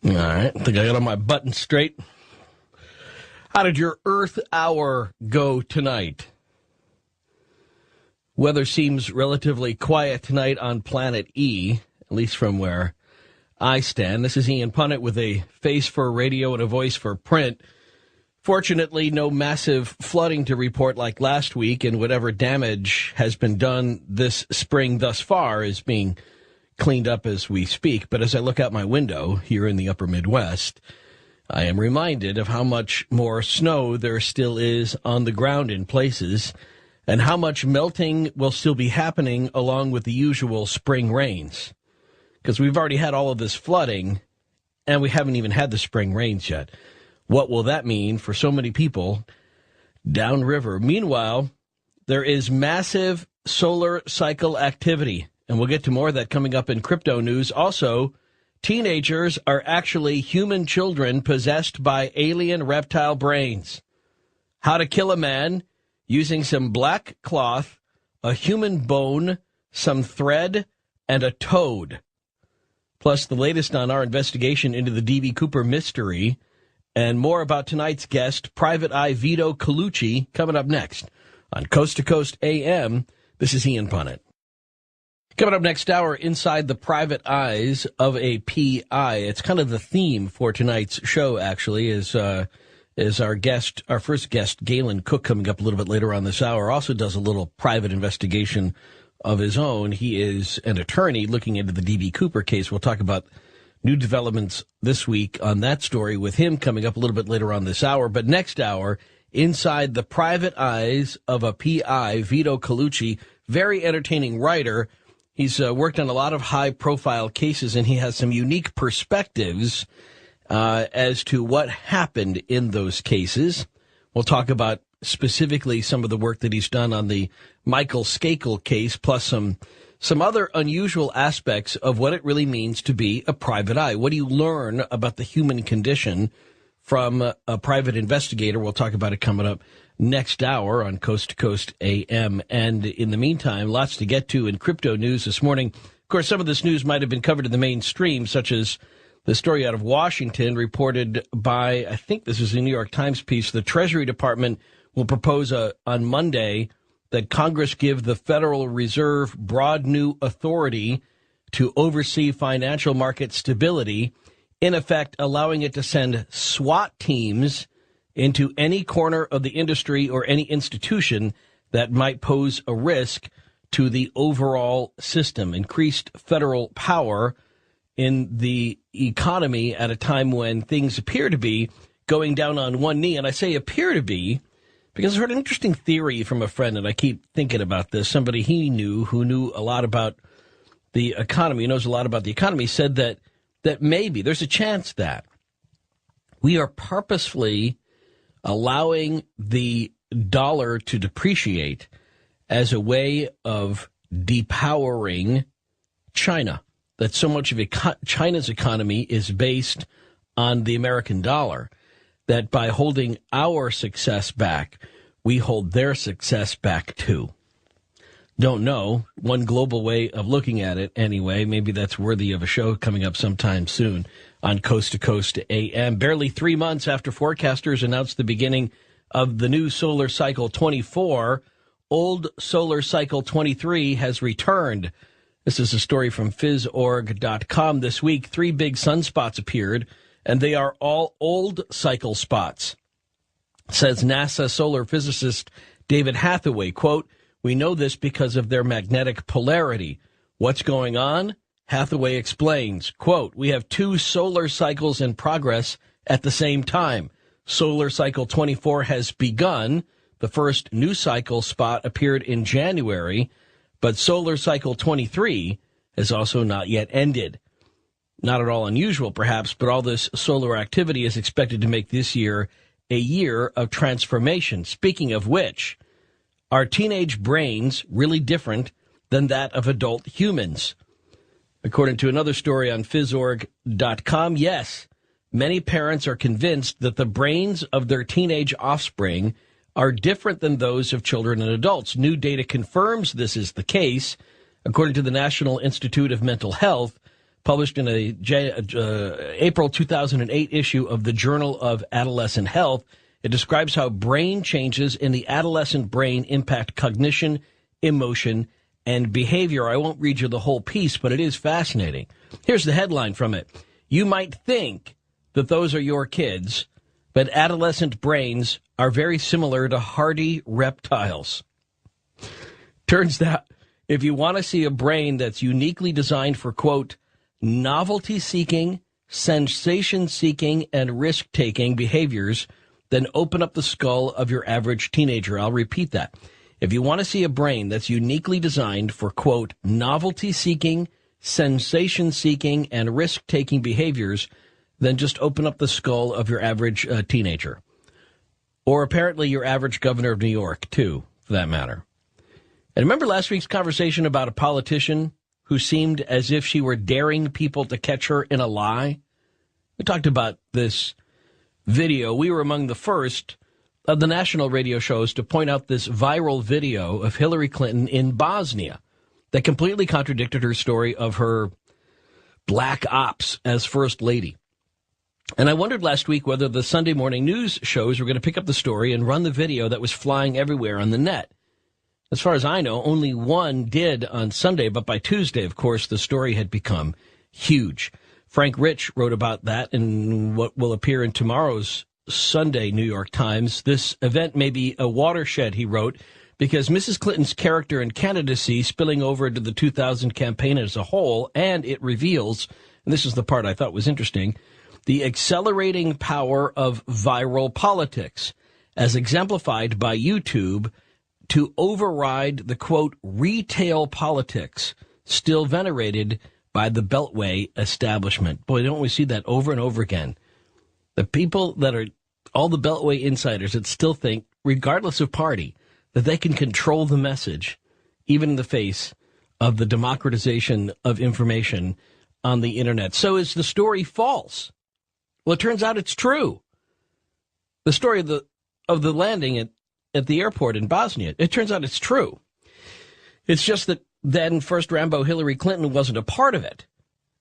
All right, I think I got all my buttons straight. How did your Earth Hour go tonight? Weather seems relatively quiet tonight on Planet E, at least from where I stand. This is Ian Punnett with a face for radio and a voice for print. Fortunately, no massive flooding to report like last week, and whatever damage has been done this spring thus far is being cleaned up as we speak. But as I look out my window here in the upper Midwest, I am reminded of how much more snow there still is on the ground in places, and how much melting will still be happening along with the usual spring rains. Because we've already had all of this flooding, and we haven't even had the spring rains yet. What will that mean for so many people downriver? Meanwhile, there is massive solar cycle activity, and we'll get to more of that coming up in crypto news. Also, teenagers are actually human children possessed by alien reptile brains. How to kill a man using some black cloth, a human bone, some thread, and a toad. Plus, the latest on our investigation into the D.B. Cooper mystery, and more about tonight's guest, Private Eye Vito Colucci, coming up next on Coast to Coast AM. This is Ian Punnett. Coming up next hour, inside the private eyes of a PI. It's kind of the theme for tonight's show, actually, is our guest, our first guest, Galen Cook, coming up a little bit later on this hour, also does a little private investigation of his own. He is an attorney looking into the D.B. Cooper case. We'll talk about new developments this week on that story with him coming up a little bit later on this hour. But next hour, inside the private eyes of a PI, Vito Colucci, very entertaining writer. He's worked on a lot of high-profile cases, and he has some unique perspectives as to what happened in those cases. We'll talk about specifically some of the work that he's done on the Michael Skakel case, plus some other unusual aspects of what it really means to be a private eye. What do you learn about the human condition from a private investigator? We'll talk about it coming up next hour on Coast to Coast AM. And in the meantime, lots to get to in crypto news this morning. Of course, some of this news might have been covered in the mainstream, such as the story out of Washington reported by, I think this is a New York Times piece, the Treasury Department will propose on Monday that Congress give the Federal Reserve broad new authority to oversee financial market stability, in effect allowing it to send SWAT teams into any corner of the industry or any institution that might pose a risk to the overall system. Increased federal power in the economy at a time when things appear to be going down on one knee. And I say appear to be because I heard an interesting theory from a friend, and I keep thinking about this. Somebody he knew who knew a lot about the economy, knows a lot about the economy, said that maybe there's a chance that we are purposefully allowing the dollar to depreciate as a way of depowering China, that so much of China's economy is based on the American dollar, that by holding our success back, we hold their success back too. Don't know. One global way of looking at it anyway. Maybe that's worthy of a show coming up sometime soon on Coast to Coast AM. Barely 3 months after forecasters announced the beginning of the new solar cycle 24, old solar cycle 23 has returned. This is a story from phys.org.com this week. 3 big sunspots appeared, and they are all old cycle spots, says NASA solar physicist David Hathaway. Quote, "We know this because of their magnetic polarity. What's going on?" Hathaway explains, quote, "We have 2 solar cycles in progress at the same time. Solar cycle 24 has begun. The first new cycle spot appeared in January, but solar cycle 23 has also not yet ended." Not at all unusual, perhaps, but all this solar activity is expected to make this year a year of transformation. Speaking of which, are teenage brains really different than that of adult humans? According to another story on phys.org.com, yes, many parents are convinced that the brains of their teenage offspring are different than those of children and adults. New data confirms this is the case. According to the National Institute of Mental Health, published in a April 2008 issue of the Journal of Adolescent Health. It describes how brain changes in the adolescent brain impact cognition, emotion, and behavior. I won't read you the whole piece, but it is fascinating. Here's the headline from it. You might think that those are your kids, but adolescent brains are very similar to hardy reptiles. Turns out, if you want to see a brain that's uniquely designed for, quote, novelty-seeking, sensation-seeking, and risk-taking behaviors, then open up the skull of your average teenager. I'll repeat that. If you want to see a brain that's uniquely designed for, quote, novelty-seeking, sensation-seeking, and risk-taking behaviors, then just open up the skull of your average teenager. Or apparently your average governor of New York, too, for that matter. And remember last week's conversation about a politician who seemed as if she were daring people to catch her in a lie? We talked about this video. We were among the first of the national radio shows to point out this viral video of Hillary Clinton in Bosnia that completely contradicted her story of her black ops as first lady. And I wondered last week whether the Sunday morning news shows were going to pick up the story and run the video that was flying everywhere on the net. As far as I know, only one did on Sunday, but by Tuesday, of course, the story had become huge. Frank Rich wrote about that in what will appear in tomorrow's Sunday New York Times. This event may be a watershed, he wrote, because Mrs. Clinton's character and candidacy spilling over into the 2000 campaign as a whole, and it reveals, and this is the part I thought was interesting, the accelerating power of viral politics, as exemplified by YouTube, to override the, quote, retail politics still venerated by the Beltway establishment. Boy, don't we see that over and over again? The people that are all the Beltway insiders that still think, regardless of party, that they can control the message, even in the face of the democratization of information on the internet. So is the story false? Well, it turns out it's true. The story of the landing at the airport in Bosnia, it turns out it's true. It's just that then First Rambo Hillary Clinton wasn't a part of it.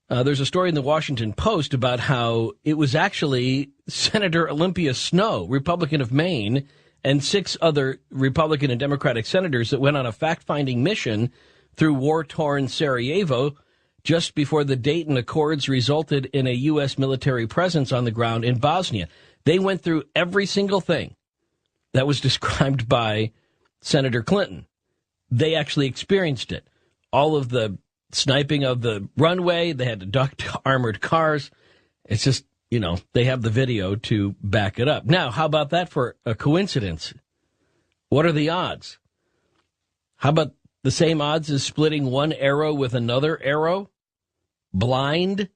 There's a story in the Washington Post about how it was actually Senator Olympia Snowe, Republican of Maine, and 6 other Republican and Democratic senators that went on a fact-finding mission through war-torn Sarajevo just before the Dayton Accords resulted in a U.S. military presence on the ground in Bosnia. They went through every single thing that was described by Senator Clinton. They actually experienced it. All of the sniping of the runway, they had to duck armored cars. It's just, they have the video to back it up. Now, how about that for a coincidence? What are the odds? How about the same odds as splitting one arrow with another arrow? Blind?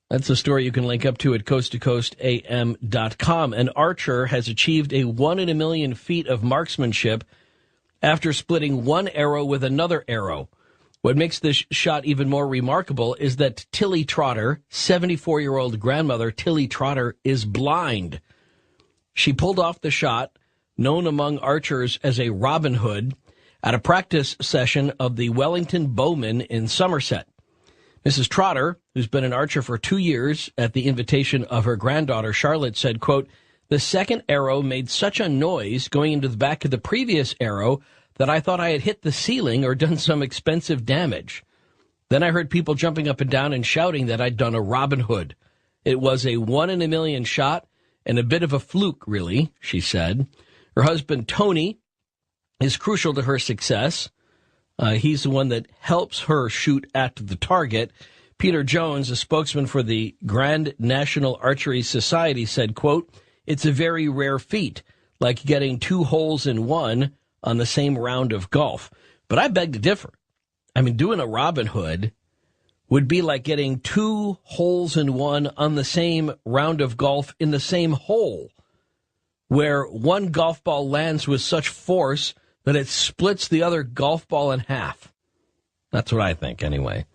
That's a story you can link up to at coasttocoastam.com. An archer has achieved a 1 in a million feat of marksmanship after splitting one arrow with another arrow. What makes this shot even more remarkable is that Tilly Trotter, 74-year-old grandmother Tilly Trotter, is blind. She pulled off the shot, known among archers as a Robin Hood, at a practice session of the Wellington Bowmen in Somerset. Mrs. Trotter, who's been an archer for 2 years at the invitation of her granddaughter Charlotte, said, quote, "The second arrow made such a noise going into the back of the previous arrow that I thought I had hit the ceiling or done some expensive damage. Then I heard people jumping up and down and shouting that I'd done a Robin Hood. It was a 1 in a million shot and a bit of a fluke, really," she said. Her husband, Tony, is crucial to her success. He's the one that helps her shoot at the target. Peter Jones, a spokesman for the Grand National Archery Society, said, quote, "It's a very rare feat, like getting 2 holes in one on the same round of golf." But I beg to differ. I mean, doing a Robin Hood would be like getting 2 holes in one on the same round of golf in the same hole, where one golf ball lands with such force that it splits the other golf ball in half. That's what I think, anyway.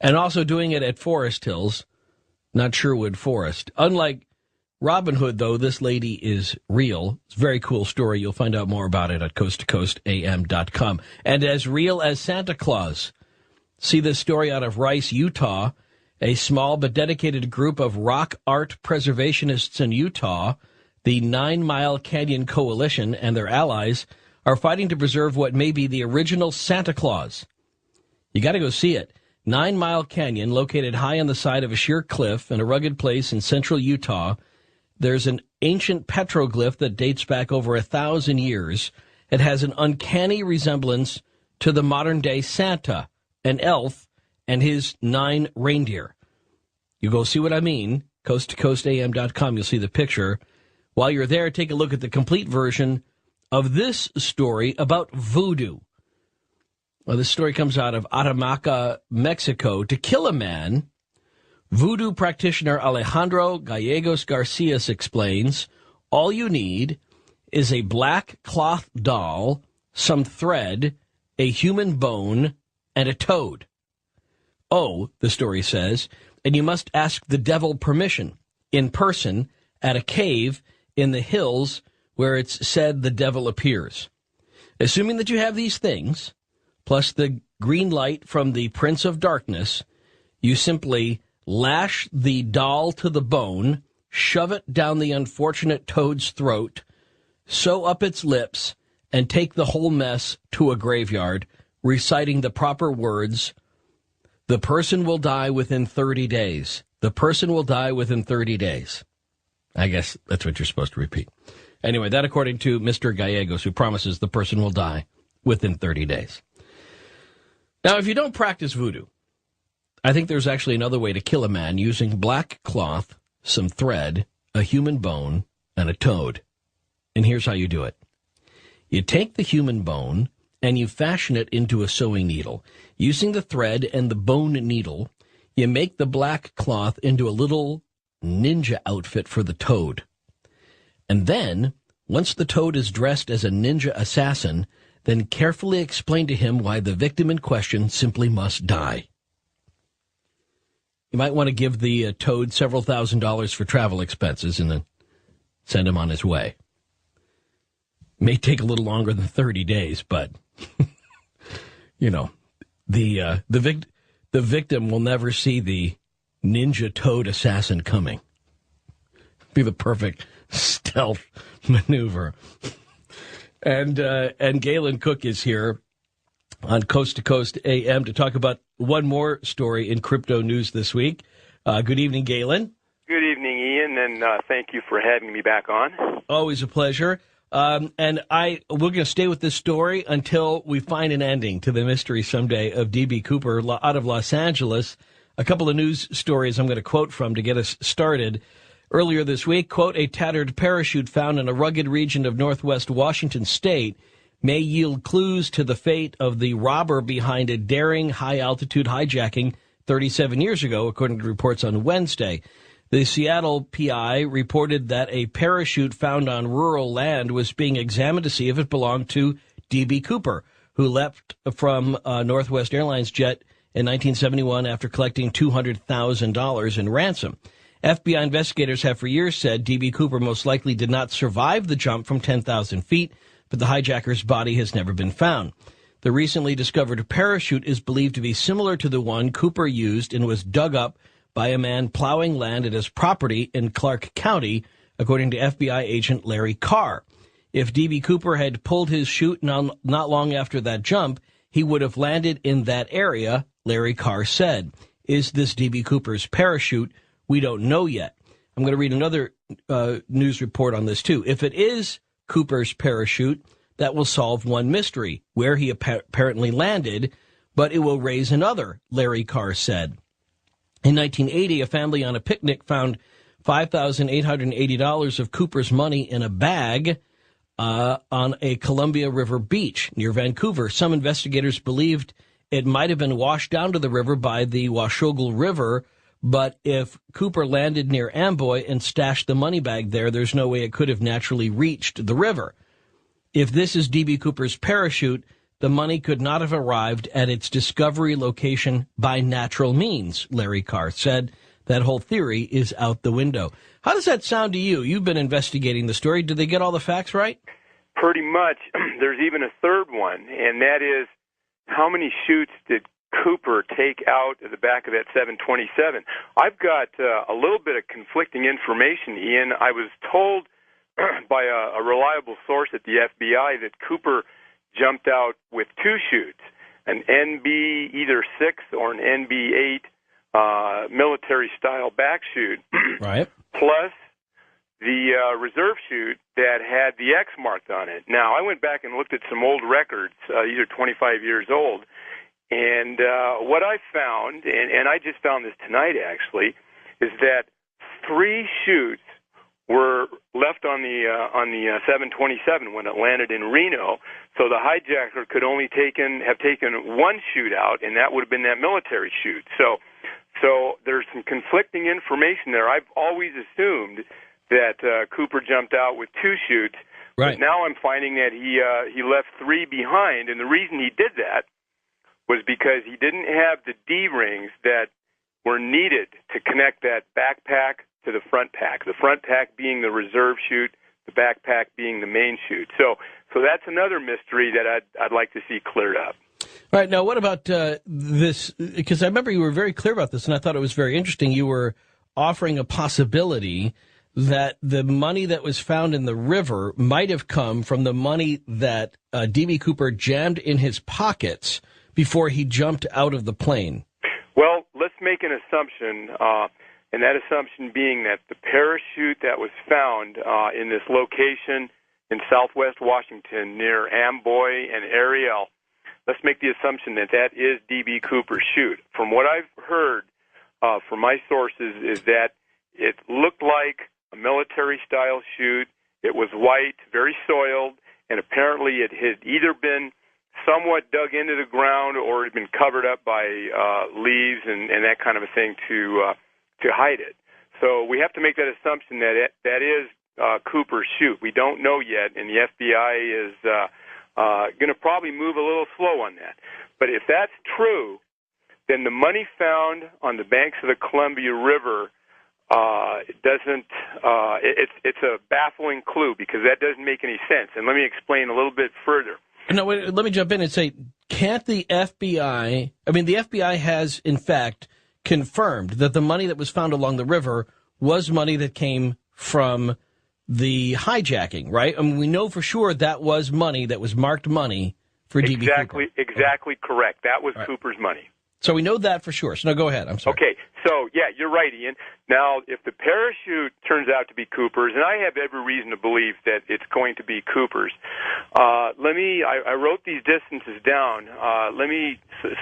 And also doing it at Forest Hills, not Sherwood Forest. Unlike Robin Hood, though, this lady is real. It's a very cool story. You'll find out more about it at coasttocoastam.com. And as real as Santa Claus. See this story out of Rice, Utah. A small but dedicated group of rock art preservationists in Utah, the 9 Mile Canyon Coalition, and their allies are fighting to preserve what may be the original Santa Claus. You got to go see it. 9 Mile Canyon, located high on the side of a sheer cliff in a rugged place in central Utah. There's an ancient petroglyph that dates back over 1,000 years. It has an uncanny resemblance to the modern-day Santa, an elf, and his 9 reindeer. You go see what I mean, coasttocoastam.com. You'll see the picture. While you're there, take a look at the complete version of this story about voodoo. Well, this story comes out of Atamaca, Mexico. To kill a man, voodoo practitioner Alejandro Gallegos Garcias explains, all you need is a black cloth doll, some thread, a human bone, and a toad. Oh, the story says, and you must ask the devil permission in person at a cave in the hills where it's said the devil appears. Assuming that you have these things, plus the green light from the Prince of Darkness, you simply lash the doll to the bone, shove it down the unfortunate toad's throat, sew up its lips, and take the whole mess to a graveyard, reciting the proper words. The person will die within 30 days. The person will die within 30 days. I guess that's what you're supposed to repeat. Anyway, that according to Mr. Gallegos, who promises the person will die within 30 days. Now, if you don't practice voodoo, I think there's actually another way to kill a man using black cloth, some thread, a human bone, and a toad. And here's how you do it. You take the human bone and you fashion it into a sewing needle. Using the thread and the bone needle, you make the black cloth into a little ninja outfit for the toad. And then, once the toad is dressed as a ninja assassin, then carefully explain to him why the victim in question simply must die. You might want to give the toad several $1,000s for travel expenses and then send him on his way. May take a little longer than 30 days, but, you know, the victim will never see the ninja toad assassin coming. Be the perfect stealth maneuver. And Galen Cook is here on Coast to Coast AM to talk about one more story in crypto news this week. Good evening, Galen. Good evening, Ian, and thank you for having me back on. Always a pleasure. We're going to stay with this story until we find an ending to the mystery someday of D.B. Cooper out of Los Angeles. A couple of news stories I'm going to quote from to get us started. Earlier this week, quote, a tattered parachute found in a rugged region of northwest Washington state may yield clues to the fate of the robber behind a daring high-altitude hijacking 37 years ago, according to reports on Wednesday. The Seattle PI reported that a parachute found on rural land was being examined to see if it belonged to D.B. Cooper, who left from Northwest Airlines jet in 1971 after collecting $200,000 in ransom. FBI investigators have for years said D.B. Cooper most likely did not survive the jump from 10,000 feet, but the hijacker's body has never been found. The recently discovered parachute is believed to be similar to the one Cooper used and was dug up by a man plowing land at his property in Clark County, according to FBI agent Larry Carr. If D.B. Cooper had pulled his chute not long after that jump, he would have landed in that area, Larry Carr said. Is this D.B. Cooper's parachute? We don't know yet. I'm going to read another news report on this, too. If it is Cooper's parachute, that will solve one mystery, where he apparently landed, but it will raise another, Larry Carr said. In 1980, a family on a picnic found $5,880 of Cooper's money in a bag on a Columbia River beach near Vancouver. Some investigators believed it might have been washed down to the river by the Washougal River, but if Cooper landed near Amboy and stashed the money bag there, there's no way it could have naturally reached the river. If this is D.B. Cooper's parachute, the money could not have arrived at its discovery location by natural means, Larry Carr said. That whole theory is out the window. How does that sound to you? You've been investigating the story. Did they get all the facts right? Pretty much. There's even a third one, and that is how many chutes did Cooper take out of the back of that 727? I've got a little bit of conflicting information, Ian. I was told by a reliable source at the FBI that Cooper jumped out with two chutes, an NB either 6 or an NB 8 military-style back chute, right, plus the reserve chute that had the X marked on it. Now, I went back and looked at some old records. These are 25 years old. And what I found, and I just found this tonight actually, is that 3 chutes were left on the 727 when it landed in Reno. So the hijacker could only have taken 1 chute out, and that would have been that military chute. So there's some conflicting information there. I've always assumed that Cooper jumped out with 2 chutes. Right. But now I'm finding that he left 3 behind, and the reason he did that was because he didn't have the D-rings that were needed to connect that backpack to the front pack. The front pack being the reserve chute, the backpack being the main chute. So that's another mystery that I'd like to see cleared up. All right. Now, what about this? Because I remember you were very clear about this, and I thought it was very interesting. You were offering a possibility that the money that was found in the river might have come from the money that D.B. Cooper jammed in his pockets before he jumped out of the plane. Well, let's make an assumption, and that assumption being that the parachute that was found in this location in southwest Washington near Amboy and Ariel, let's make the assumption that that is D.B. Cooper's chute. From what I've heard from my sources is that it looked like a military-style chute. It was white, very soiled, and apparently it had either been somewhat dug into the ground or had been covered up by leaves and that kind of a thing to hide it. So we have to make that assumption that that is Cooper's chute. We don't know yet, and the FBI is going to probably move a little slow on that. But if that's true, then the money found on the banks of the Columbia River it's a baffling clue because that doesn't make any sense. And let me explain a little bit further. No, wait, let me jump in and say, can't the FBI, the FBI has, in fact, confirmed that the money that was found along the river was money that came from the hijacking, right? I mean, we know for sure that was money that was marked money for D.B. Cooper. Exactly correct. That was right. Cooper's money. So we know that for sure. So now go ahead. I'm sorry. Okay. So, yeah, you're right, Ian. Now, if the parachute turns out to be Cooper's, and I have every reason to believe that it's going to be Cooper's, I wrote these distances down.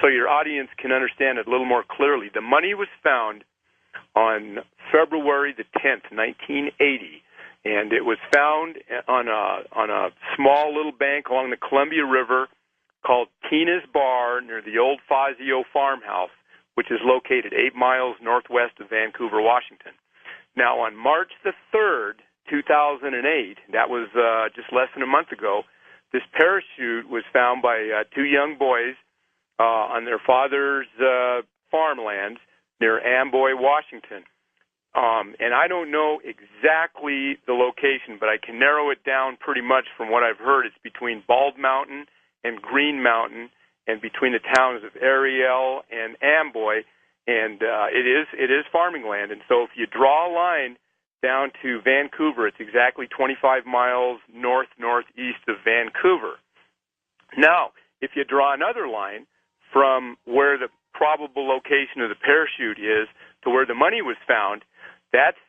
So your audience can understand it a little more clearly. The money was found on February the 10th, 1980, and it was found on a small little bank along the Columbia River called Tina's Bar near the old Fazio farmhouse, which is located 8 miles northwest of Vancouver, Washington. Now, on March the 3rd, 2008, that was just less than a month ago, this parachute was found by 2 young boys on their father's farmlands near Amboy, Washington. And I don't know exactly the location, but I can narrow it down pretty much from what I've heard. It's between Bald Mountain and Green Mountain, and between the towns of Ariel and Amboy, and it is farming land. And so if you draw a line down to Vancouver, it's exactly 25 miles northeast of Vancouver. Now, if you draw another line from where the probable location of the parachute is to where the money was found, that's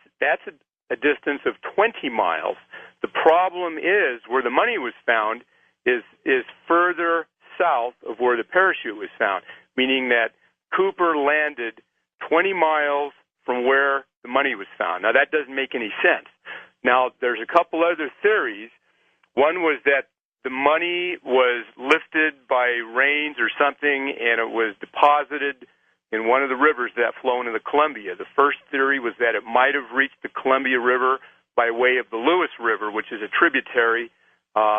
a distance of 20 miles. The problem is where the money was found is further south of where the parachute was found, meaning that Cooper landed 20 miles from where the money was found. Now, that doesn't make any sense. Now, there's a couple other theories. One was that the money was lifted by rains or something, and it was deposited in one of the rivers that flow into the Columbia. The first theory was that it might have reached the Columbia River by way of the Lewis River, which is a tributary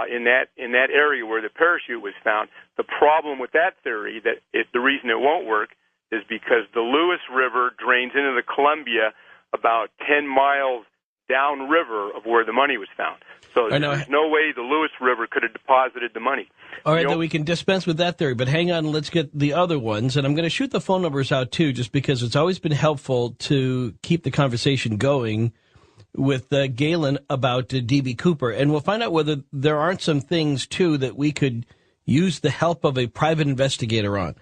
in that area where the parachute was found. The problem with that theory, the reason it won't work, is because the Lewis River drains into the Columbia about 10 miles downriver of where the money was found. So there's no way the Lewis River could have deposited the money. All right, then we can dispense with that theory, but hang on, let's get the other ones. And I'm going to shoot the phone numbers out, too, just because it's always been helpful to keep the conversation going with Galen about D.B. Cooper. And we'll find out whether there aren't some things, too, that we could use the help of a private investigator on,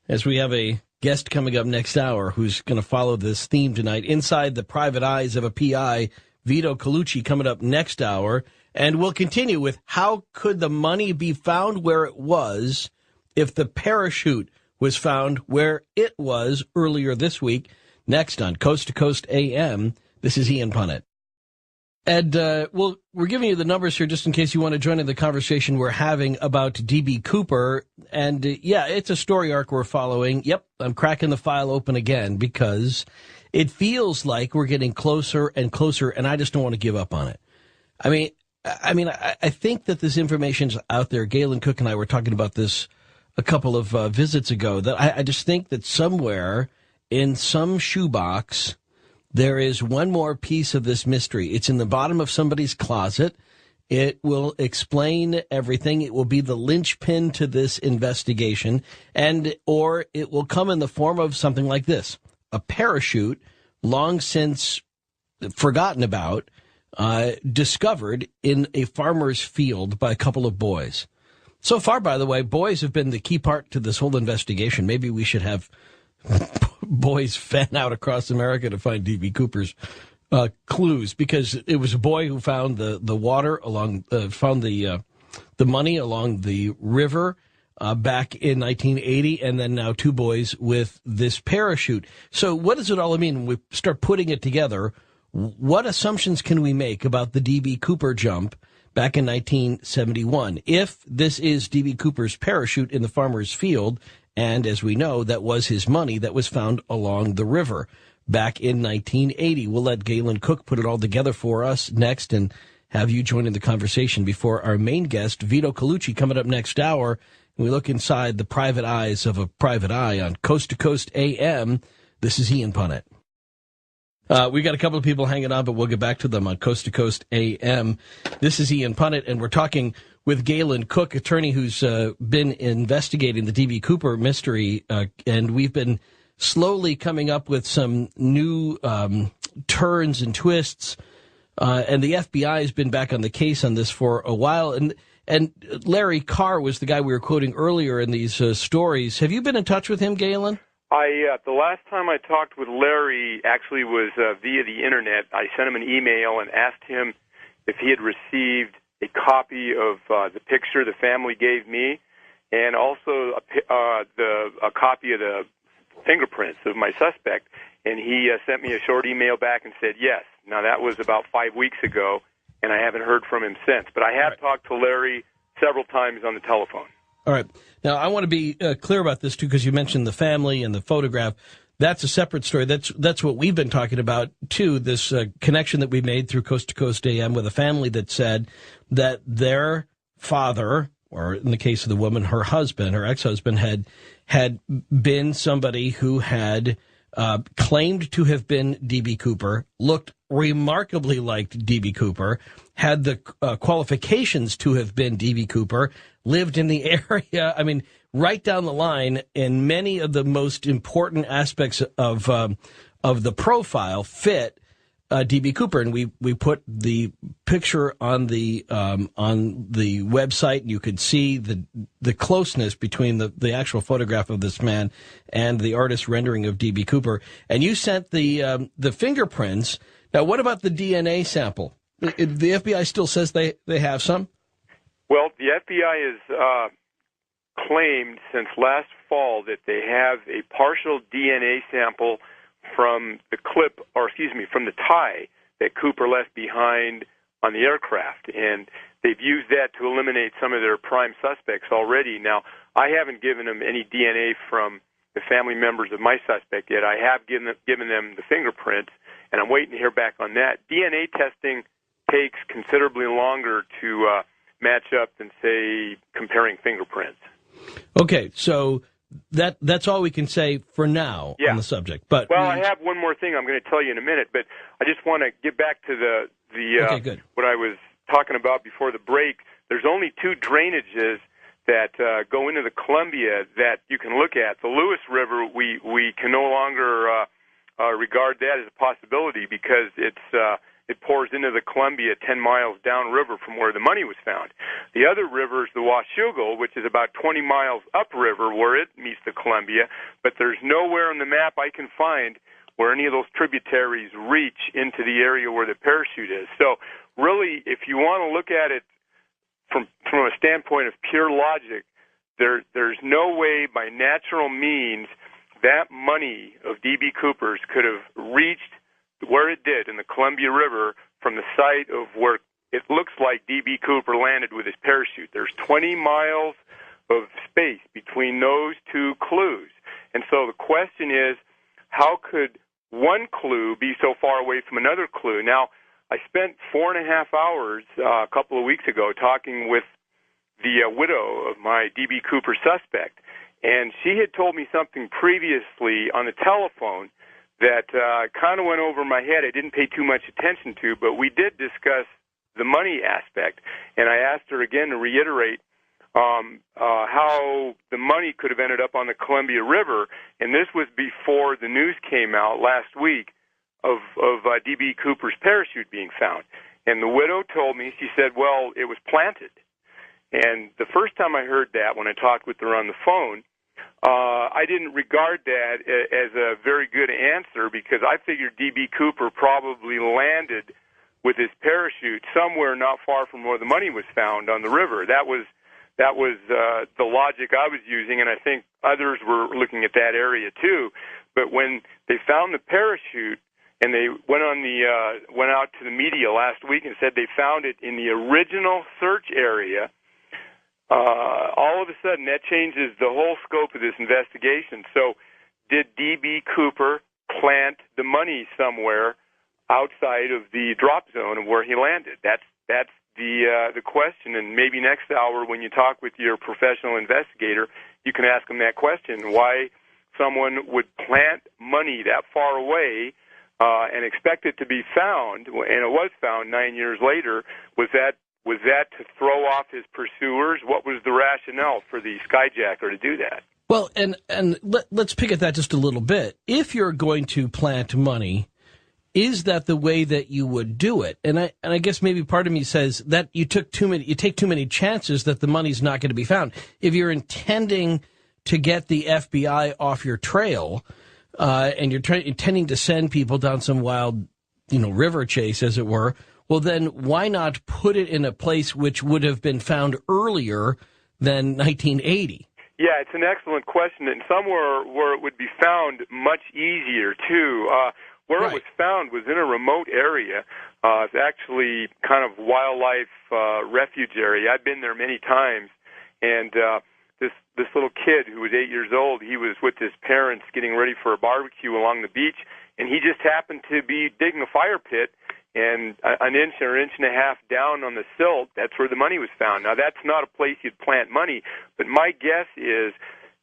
as we have a guest coming up next hour who's going to follow this theme tonight. Inside the private eyes of a PI, Vito Colucci coming up next hour. And we'll continue with how could the money be found where it was if the parachute was found where it was earlier this week. Next on Coast to Coast AM, this is Ian Punnett. Ed, we're giving you the numbers here just in case you want to join in the conversation we're having about D.B. Cooper. And, yeah, it's a story arc we're following. Yep, I'm cracking the file open again because it feels like we're getting closer and closer, and I just don't want to give up on it. I think that this information's out there. Galen Cook and I were talking about this a couple of visits ago, that I just think that somewhere in some shoebox there is one more piece of this mystery. It's in the bottom of somebody's closet. It will explain everything. It will be the linchpin to this investigation, or it will come in the form of something like this: a parachute, long since forgotten about, discovered in a farmer's field by a couple of boys. So far, by the way, boys have been the key part to this whole investigation. Maybe we should have boys fan out across America to find D.B. Cooper's clues, because it was a boy who found the water found the money along the river back in 1980, and then now two boys with this parachute. So what does it all mean when we start putting it together? What assumptions can we make about the D.B. Cooper jump back in 1971? If this is D.B. Cooper's parachute in the farmer's field, and as we know, that was his money that was found along the river back in 1980. We'll let Galen Cook put it all together for us next and have you join in the conversation before our main guest, Vito Colucci, coming up next hour. We look inside the private eyes of a private eye on Coast to Coast AM. This is Ian Punnett. We got a couple of people hanging on, but we'll get back to them on Coast to Coast AM. This is Ian Punnett, and we're talking with Galen Cook, attorney who's been investigating the D.B. Cooper mystery, and we've been slowly coming up with some new turns and twists, and the FBI has been back on the case on this for a while, and Larry Carr was the guy we were quoting earlier in these stories. Have you been in touch with him, Galen? The last time I talked with Larry actually was via the Internet. I sent him an email and asked him if he had received a copy of the picture the family gave me, and also a copy of the fingerprints of my suspect. And he sent me a short email back and said yes. Now, that was about 5 weeks ago, and I haven't heard from him since. But I have talked to Larry several times on the telephone. All right. Now, I want to be clear about this, too, because you mentioned the family and the photograph. That's a separate story. That's what we've been talking about, too, this connection that we made through Coast to Coast AM with a family that said that their father, or in the case of the woman, her husband, her ex-husband, had been somebody who had claimed to have been D.B. Cooper, looked remarkably like D.B. Cooper, had the qualifications to have been D.B. Cooper, lived in the area, right down the line, in many of the most important aspects of the profile fit D.B. Cooper. And we put the picture on the website, and you could see the closeness between the actual photograph of this man and the artist's rendering of D.B. Cooper. And you sent the fingerprints. Now, what about the DNA sample? The FBI still says they have some? Well, the FBI has claimed since last fall that they have a partial DNA sample from the from the tie that Cooper left behind on the aircraft. And they've used that to eliminate some of their prime suspects already. Now, I haven't given them any DNA from the family members of my suspect yet. I have given them the fingerprints, and I'm waiting to hear back on that. DNA testing takes considerably longer to match up than, say, comparing fingerprints. Okay, so that's all we can say for now on the subject. But I have one more thing I'm going to tell you in a minute, but I just want to get back to the okay, good. what I was talking about before the break. There's only two drainages that go into the Columbia that you can look at. The Lewis River, we can no longer regard that as a possibility because it pours into the Columbia 10 miles downriver from where the money was found. The other river is the Washougal, which is about 20 miles upriver where it meets the Columbia, but there's nowhere on the map I can find where any of those tributaries reach into the area where the parachute is. So really, if you want to look at it from a standpoint of pure logic, there's no way by natural means that money of D.B. Cooper's could have reached where it did in the Columbia River from the site of where it looks like D.B. Cooper landed with his parachute. There's 20 miles of space between those two clues. And so the question is, how could one clue be so far away from another clue? Now, I spent 4.5 hours a couple of weeks ago talking with the widow of my D.B. Cooper suspect, and she had told me something previously on the telephone that kind of went over my head. I didn't pay too much attention to, but we did discuss the money aspect, and I asked her again to reiterate how the money could have ended up on the Columbia River, and this was before the news came out last week of D.B. Cooper's parachute being found. And the widow told me, she said, well, it was planted. And the first time I heard that, when I talked with her on the phone, I didn't regard that as a very good answer because I figured D.B. Cooper probably landed with his parachute somewhere not far from where the money was found on the river. That was the logic I was using, and I think others were looking at that area too. But when they found the parachute and they went out to the media last week and said they found it in the original search area, all of a sudden that changes the whole scope of this investigation. So did D.B. Cooper plant the money somewhere outside of the drop zone of where he landed? That's the question, and maybe next hour when you talk with your professional investigator, you can ask him that question, why someone would plant money that far away and expect it to be found, and it was found 9 years later. Was that to throw off his pursuers? What was the rationale for the skyjacker to do that? Well, and let's pick at that just a little bit. If you're going to plant money, is that the way that you would do it? And I guess maybe part of me says that you take too many chances that the money's not going to be found. If you're intending to get the FBI off your trail, and you're intending to send people down some wild, river chase, as it were, well, then why not put it in a place which would have been found earlier than 1980? Yeah, it's an excellent question, and somewhere where it would be found much easier, too. Where It was found was in a remote area. It's actually kind of wildlife refuge area. I've been there many times, and this little kid who was 8 years old, he was with his parents getting ready for a barbecue along the beach, and he just happened to be digging a fire pit, and an inch or inch and a half down on the silt, that's where the money was found. Now, that's not a place you'd plant money, but my guess is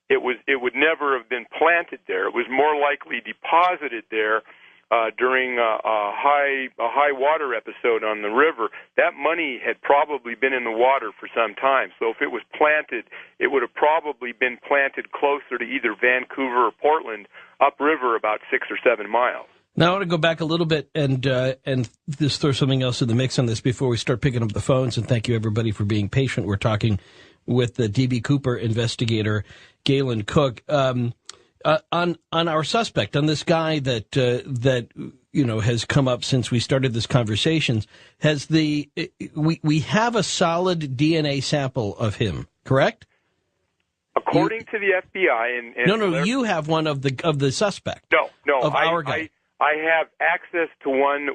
it would never have been planted there. It was more likely deposited there during a high water episode on the river. That money had probably been in the water for some time. So if it was planted, it would have probably been planted closer to either Vancouver or Portland, upriver about 6 or 7 miles. Now I want to go back a little bit and just throw something else in the mix on this before we start picking up the phones. And thank you everybody for being patient. We're talking with the D.B. Cooper investigator, Galen Cook. On our suspect, on this guy that has come up since we started this conversation, we have a solid DNA sample of him, correct? According to the FBI, and you have one of the suspect. No, of our guy. I have access to one.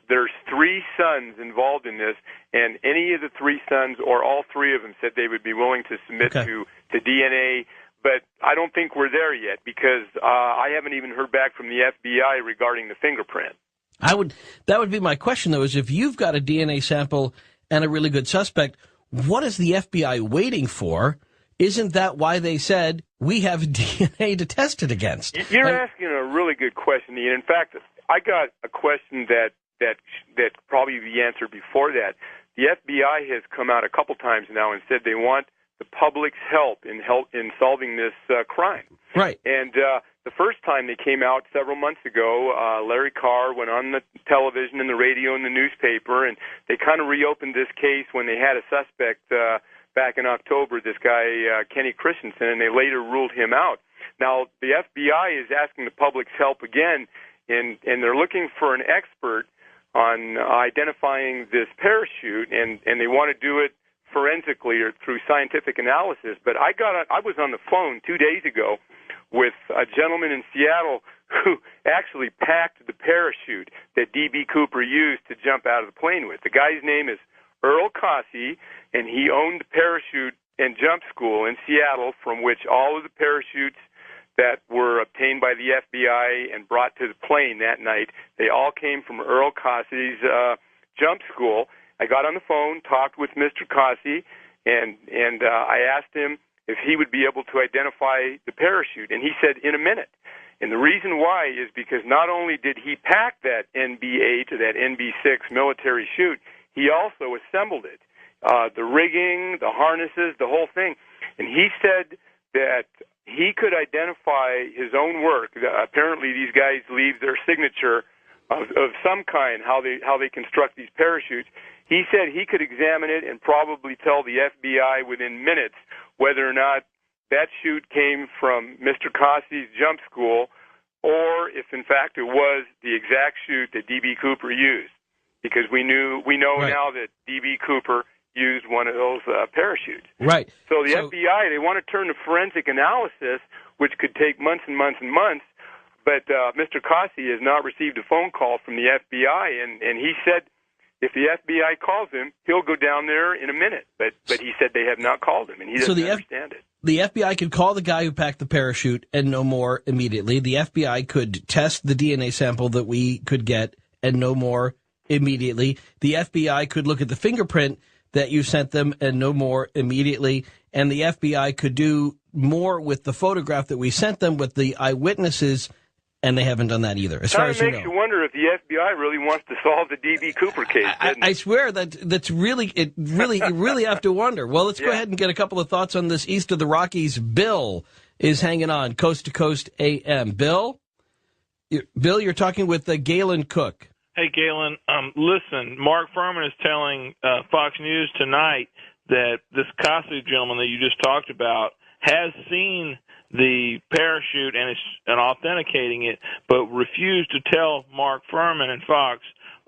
There's 3 sons involved in this, and any of the 3 sons or all 3 of them said they would be willing to submit to DNA. But I don't think we're there yet because I haven't even heard back from the FBI regarding the fingerprint. That would be my question, though, is if you've got a DNA sample and a really good suspect, what is the FBI waiting for Isn't that why they said we have DNA to test it against? You're asking a really good question, Ian. In fact, I got a question that probably the answer before that. The FBI has come out a couple times now and said they want the public's help in solving this crime. Right. And the first time they came out several months ago, Larry Carr went on the television and the radio and the newspaper, and they kind of reopened this case when they had a suspect back in October, this guy Kenny Christensen, and they later ruled him out. Now, the FBI is asking the public's help again, and they're looking for an expert on identifying this parachute, and they want to do it forensically or through scientific analysis. But I was on the phone 2 days ago with a gentleman in Seattle who actually packed the parachute that D.B. Cooper used to jump out of the plane with. The guy's name is Earl Cossey, and he owned the parachute and jump school in Seattle from which all of the parachutes that were obtained by the FBI and brought to the plane that night, they all came from Earl Cossey's jump school. I got on the phone, talked with Mr. Cossey, and I asked him if he would be able to identify the parachute, and he said in a minute. And the reason why is because not only did he pack that NB-8 or that NB-6 military chute, he also assembled it, the rigging, the harnesses, the whole thing. And he said that he could identify his own work. Apparently these guys leave their signature of some kind, how they construct these parachutes. He said he could examine it and probably tell the FBI within minutes whether or not that chute came from Mr. Cossey's jump school or if, in fact, it was the exact chute that D.B. Cooper used. Because we know right. now that D.B. Cooper used one of those parachutes. Right. So the FBI, they want to turn to forensic analysis, which could take months and months and months, but Mr. Cossey has not received a phone call from the FBI, and he said if the FBI calls him, he'll go down there in a minute. But he said they have not called him, and he doesn't understand it. The FBI could call the guy who packed the parachute and know more immediately. The FBI could test the DNA sample that we could get and know more immediately. The FBI could look at the fingerprint that you sent them and know more immediately. And the FBI could do more with the photograph that we sent them with the eyewitnesses, and they haven't done that either, as far as you know. It makes you wonder if the FBI really wants to solve the D.B. Cooper case, I swear that's really, you really have to wonder. Well, let's go ahead and get a couple of thoughts on this east of the Rockies. Bill is hanging on, Coast to Coast AM. Bill, you're talking with Galen Cook. Hey, Galen, listen, Mark Furman is telling Fox News tonight that this Cossey gentleman that you just talked about has seen the parachute and authenticating it, but refused to tell Mark Furman and Fox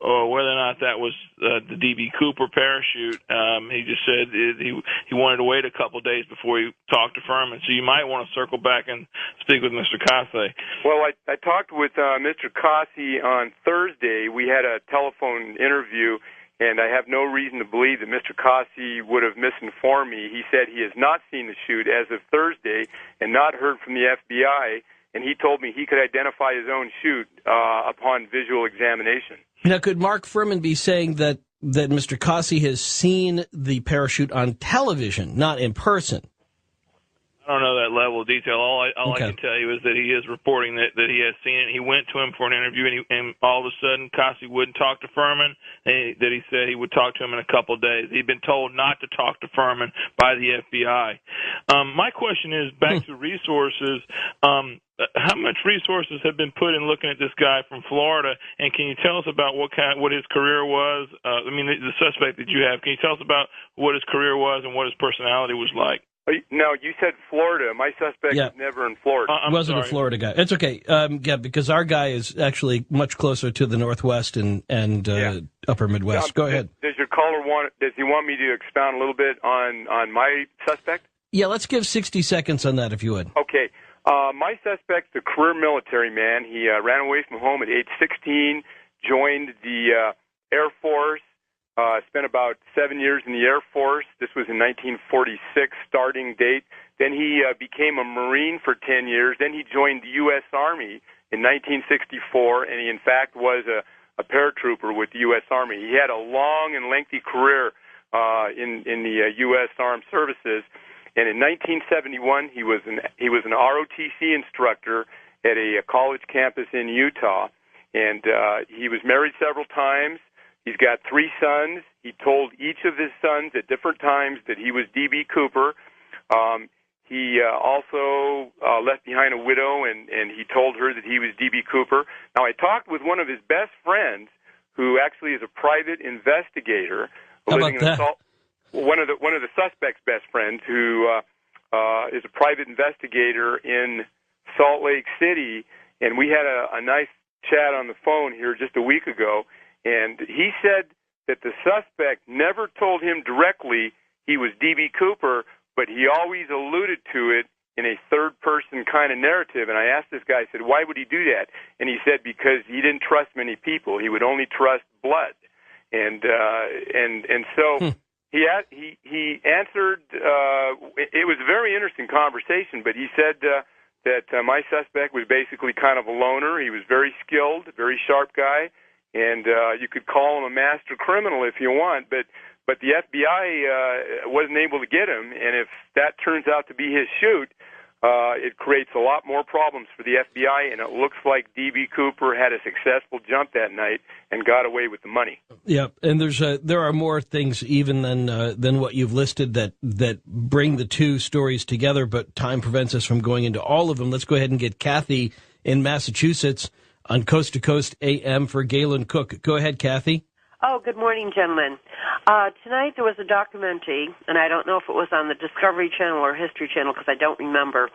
whether or not that was the D.B. Cooper parachute. He just said he wanted to wait a couple of days before he talked to Furman. So you might want to circle back and speak with Mr. Cossey. Well, I talked with Mr. Cossey on Thursday. We had a telephone interview, and I have no reason to believe that Mr. Cossey would have misinformed me. He said he has not seen the chute as of Thursday and not heard from the FBI, and he told me he could identify his own chute upon visual examination. Now, could Mark Furman be saying that Mr. Cossey has seen the parachute on television, not in person? I don't know that level of detail. All I can tell you is that he is reporting that he has seen it. He went to him for an interview, and all of a sudden, Cossey wouldn't talk to Furman, that he said he would talk to him in a couple of days. He'd been told not to talk to Furman by the FBI. My question is, back to resources, how much resources have been put in looking at this guy from Florida, and can you tell us about what his career was? The suspect that you have, can you tell us about what his career was and what his personality was like? No, you said Florida. My suspect is never in Florida. He wasn't a Florida guy. It's okay. Because our guy is actually much closer to the Northwest and upper Midwest. Go ahead. Does your caller does he want me to expound a little bit on my suspect? Yeah, let's give 60 seconds on that, if you would. Okay. My suspect's a career military man. He ran away from home at age 16, joined the Air Force, spent about 7 years in the Air Force. This was in 1946, starting date. Then he became a Marine for 10 years. Then he joined the U.S. Army in 1964, and he, in fact, was a paratrooper with the U.S. Army. He had a long and lengthy career in the U.S. Armed Services. And in 1971, he was an ROTC instructor at a college campus in Utah, and he was married several times. He's got 3 sons. He told each of his sons at different times that he was D.B. Cooper. He also left behind a widow, and he told her that he was D.B. Cooper. Now, I talked with one of his best friends, who actually is a private investigator. How about that? One of the suspect's best friends, who is a private investigator in Salt Lake City, and we had a nice chat on the phone here just a week ago, and he said that the suspect never told him directly he was D.B. Cooper, but he always alluded to it in a third-person kind of narrative. And I asked this guy, I said, why would he do that? And he said because he didn't trust many people. He would only trust blood. And so he answered. It was a very interesting conversation, but he said that my suspect was basically kind of a loner. He was very skilled, very sharp guy, and you could call him a master criminal if you want, but the FBI wasn't able to get him, and if that turns out to be his shoot, it creates a lot more problems for the FBI, and it looks like D.B. Cooper had a successful jump that night and got away with the money. Yeah, and there are more things even than what you've listed that bring the two stories together, but time prevents us from going into all of them. Let's go ahead and get Kathy in Massachusetts on Coast to Coast AM for Galen Cook. Go ahead, Kathy. Oh, good morning, gentlemen. Tonight there was a documentary, and I don't know if it was on the Discovery Channel or History Channel because I don't remember.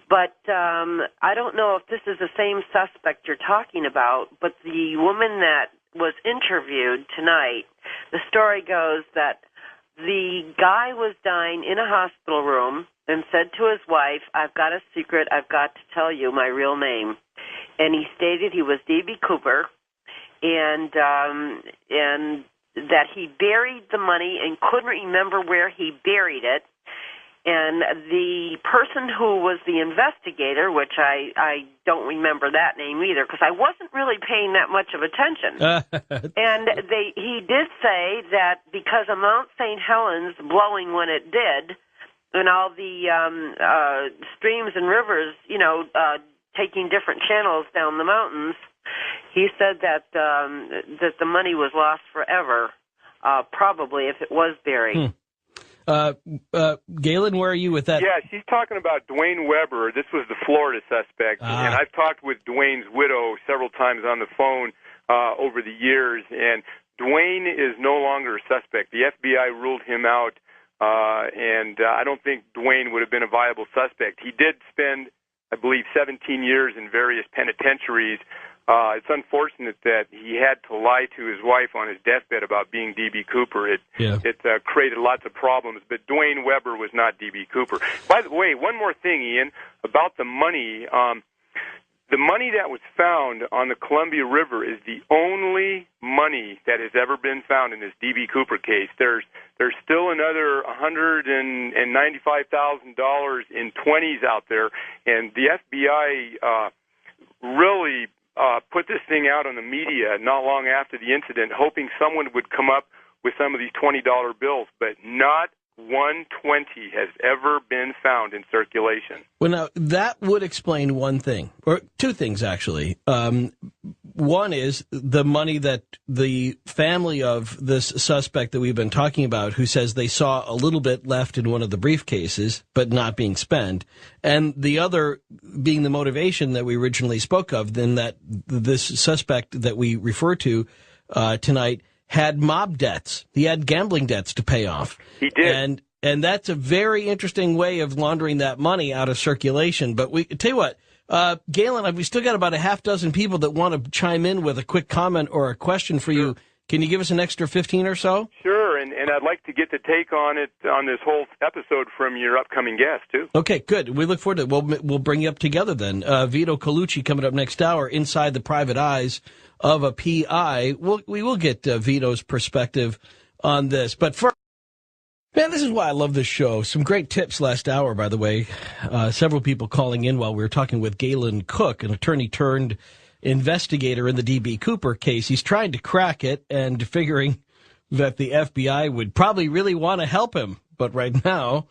But I don't know if this is the same suspect you're talking about, but the woman that was interviewed tonight, the story goes that the guy was dying in a hospital room and said to his wife, I've got a secret, I've got to tell you my real name. And he stated he was D.B. Cooper, and that he buried the money and couldn't remember where he buried it. And the person who was the investigator, which I don't remember that name either, because I wasn't really paying that much of attention. And he did say that because of Mount St. Helens blowing when it did, and all the streams and rivers, taking different channels down the mountains, he said that the money was lost forever, probably if it was buried. Galen, where are you with that? Yeah, she's talking about Dwayne Weber. This was the Florida suspect, and I've talked with Dwayne's widow several times on the phone over the years, and Dwayne is no longer a suspect. The FBI ruled him out, and I don't think Dwayne would have been a viable suspect. He did spend, I believe, 17 years in various penitentiaries. It's unfortunate that he had to lie to his wife on his deathbed about being D.B. Cooper. It created lots of problems, but Dwayne Weber was not D.B. Cooper. By the way, one more thing, Ian, about the money. The money that was found on the Columbia River is the only money that has ever been found in this D.B. Cooper case. There's still another $195,000 in 20s out there, and the FBI really put this thing out on the media not long after the incident, hoping someone would come up with some of these $20 bills, but not one 20 has ever been found in circulation. Well, now, that would explain one thing, or two things, actually. One is the money that the family of this suspect that we've been talking about, who says they saw a little bit left in one of the briefcases, but not being spent. And the other being the motivation that we originally spoke of, then that this suspect that we refer to tonight had mob debts. He had gambling debts to pay off. He did. And that's a very interesting way of laundering that money out of circulation. But we tell you what, Galen, we still got about a half dozen people that want to chime in with a quick comment or a question for you. Can you give us an extra 15 or so? Sure, and I'd like to get the take on it on this whole episode from your upcoming guest, too. Okay, good. We look forward to it. We'll bring you up together then. Vito Colucci coming up next hour, Inside the Private Eyes of a PI. We will get Vito's perspective on this. But first, man, this is why I love this show. Some great tips last hour, by the way. Several people calling in while we were talking with Galen Cook, an attorney turned investigator in the D.B. Cooper case. He's trying to crack it and figuring that the FBI would probably really want to help him. But right now,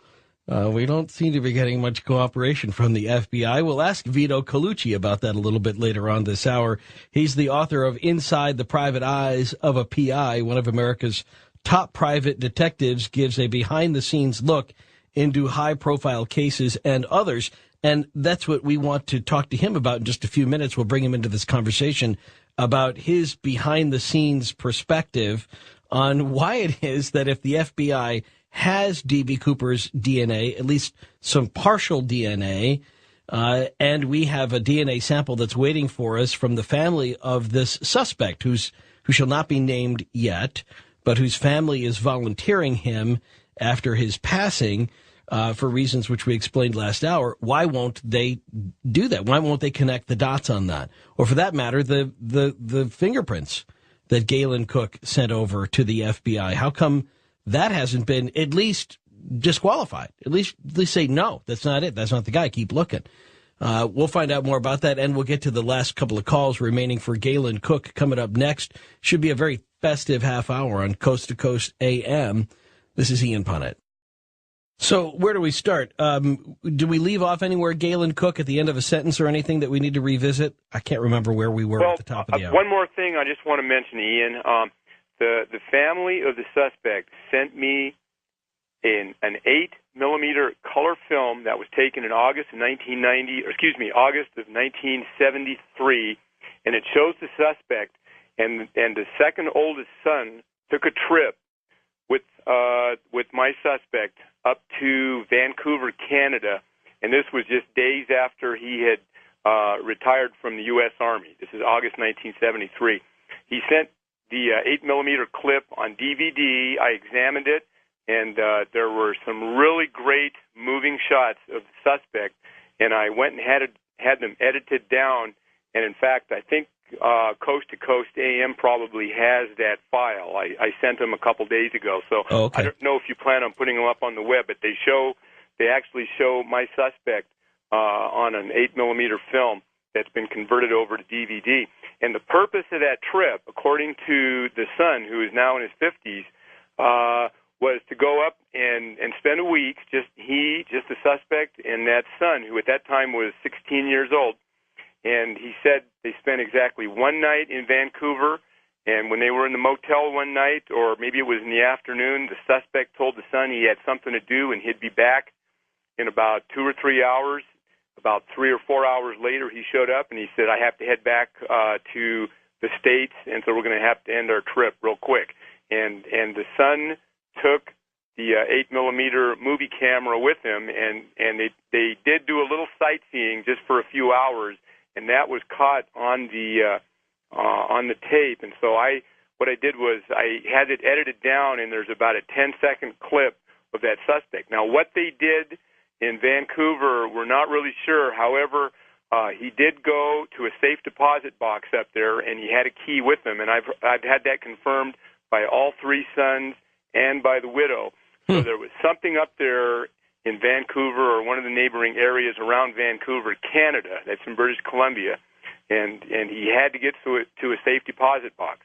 We don't seem to be getting much cooperation from the FBI. We'll ask Vito Colucci about that a little bit later on this hour. He's the author of Inside the Private Eyes of a PI. One of America's top private detectives gives a behind-the-scenes look into high-profile cases and others. And that's what we want to talk to him about in just a few minutes. We'll bring him into this conversation about his behind-the-scenes perspective on why it is that if the FBI has D.B. Cooper's DNA, at least some partial DNA, and we have a DNA sample that's waiting for us from the family of this suspect who shall not be named yet, but whose family is volunteering him after his passing for reasons which we explained last hour. Why won't they do that? Why won't they connect the dots on that? Or for that matter, the fingerprints that Galen Cook sent over to the FBI. How come that hasn't been at least disqualified? At least say, no, that's not it. That's not the guy. Keep looking. We'll find out more about that, and we'll get to the last couple of calls remaining for Galen Cook coming up next. Should be a very festive half hour on Coast to Coast AM. This is Ian Punnett. So where do we start? Do we leave off anywhere Galen Cook at the end of a sentence or anything that we need to revisit? I can't remember where we were at the top of the hour. One more thing I just want to mention, Ian. The family of the suspect sent me an 8mm color film that was taken in August of 1973, and it shows the suspect and the second oldest son took a trip with my suspect up to Vancouver, Canada, and this was just days after he had retired from the U.S. Army. This is August 1973. He sent the 8mm clip on DVD. I examined it, and there were some really great moving shots of the suspect, and I went and had them edited down, and in fact, I think Coast to Coast AM probably has that file. I sent them a couple days ago, so I don't know if you plan on putting them up on the web, but they actually show my suspect on an 8mm film that's been converted over to DVD. And the purpose of that trip, according to the son, who is now in his 50s, was to go up and spend a week, just the suspect and that son, who at that time was 16 years old. And he said they spent exactly one night in Vancouver, and when they were in the motel one night, or maybe it was in the afternoon, the suspect told the son he had something to do and he'd be back in about 2 or 3 hours. About 3 or 4 hours later, he showed up, and he said, I have to head back to the States, and so we're going to have to end our trip real quick. And the son took the 8mm movie camera with him, and they did do a little sightseeing just for a few hours, and that was caught on the tape. And so what I did was I had it edited down, and there's about a 10-second clip of that suspect. Now, what they did in Vancouver, we're not really sure. However, he did go to a safe deposit box up there, and he had a key with him. And I've had that confirmed by all three sons and by the widow. So there was something up there in Vancouver or one of the neighboring areas around Vancouver, Canada. That's in British Columbia, and he had to get to a safe deposit box.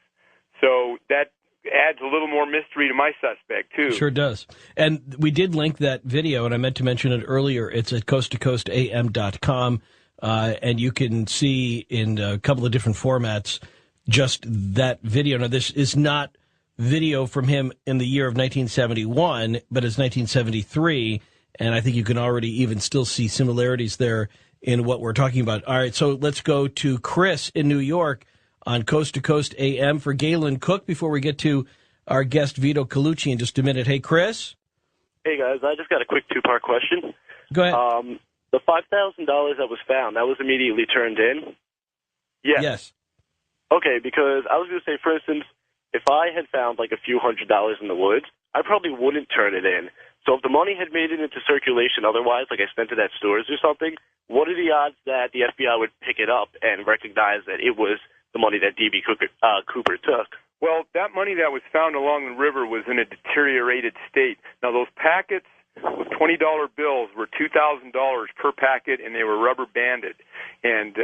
So that adds a little more mystery to my suspect, too. Sure does. And we did link that video, and I meant to mention it earlier. It's at coasttocoastam.com, and you can see in a couple of different formats just that video. Now, this is not video from him in the year of 1971, but it's 1973, and I think you can already even still see similarities there in what we're talking about. All right, so let's go to Chris in New York on Coast to Coast AM for Galen Cook before we get to our guest Vito Colucci in just a minute. Hey, Chris. Hey, guys. I just got a quick two-part question. Go ahead. The $5,000 that was found, that was immediately turned in? Yes. Okay, because I was going to say, for instance, if I had found like a few $100s in the woods, I probably wouldn't turn it in. So if the money had made it into circulation otherwise, like I spent it at stores or something, what are the odds that the FBI would pick it up and recognize that it was the money that D.B. Cooper took? Well, that money that was found along the river was in a deteriorated state. Now, those packets of $20 bills were $2,000 per packet, and they were rubber banded. And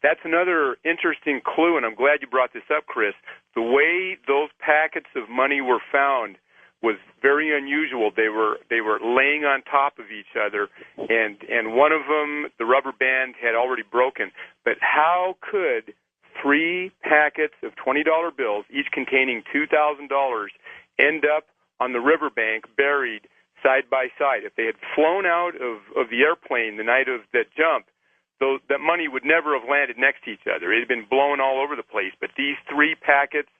that's another interesting clue, and I'm glad you brought this up, Chris. The way those packets of money were found was very unusual. They were laying on top of each other, and one of them, the rubber band had already broken. But how could 3 packets of $20 bills, each containing $2,000, end up on the riverbank buried side by side? If they had flown out of the airplane the night of that jump, that money would never have landed next to each other. It had been blown all over the place. But these 3 packets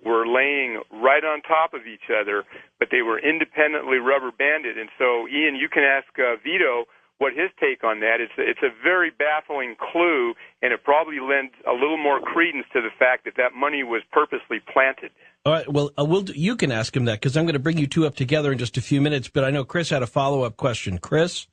were laying right on top of each other, but they were independently rubber banded. And so, Ian, you can ask Vito what his take on that is. It's a very baffling clue, and it probably lends a little more credence to the fact that money was purposely planted. All right, well, you can ask him that, because I'm going to bring you two up together in just a few minutes, but I know Chris had a follow-up question. Chris?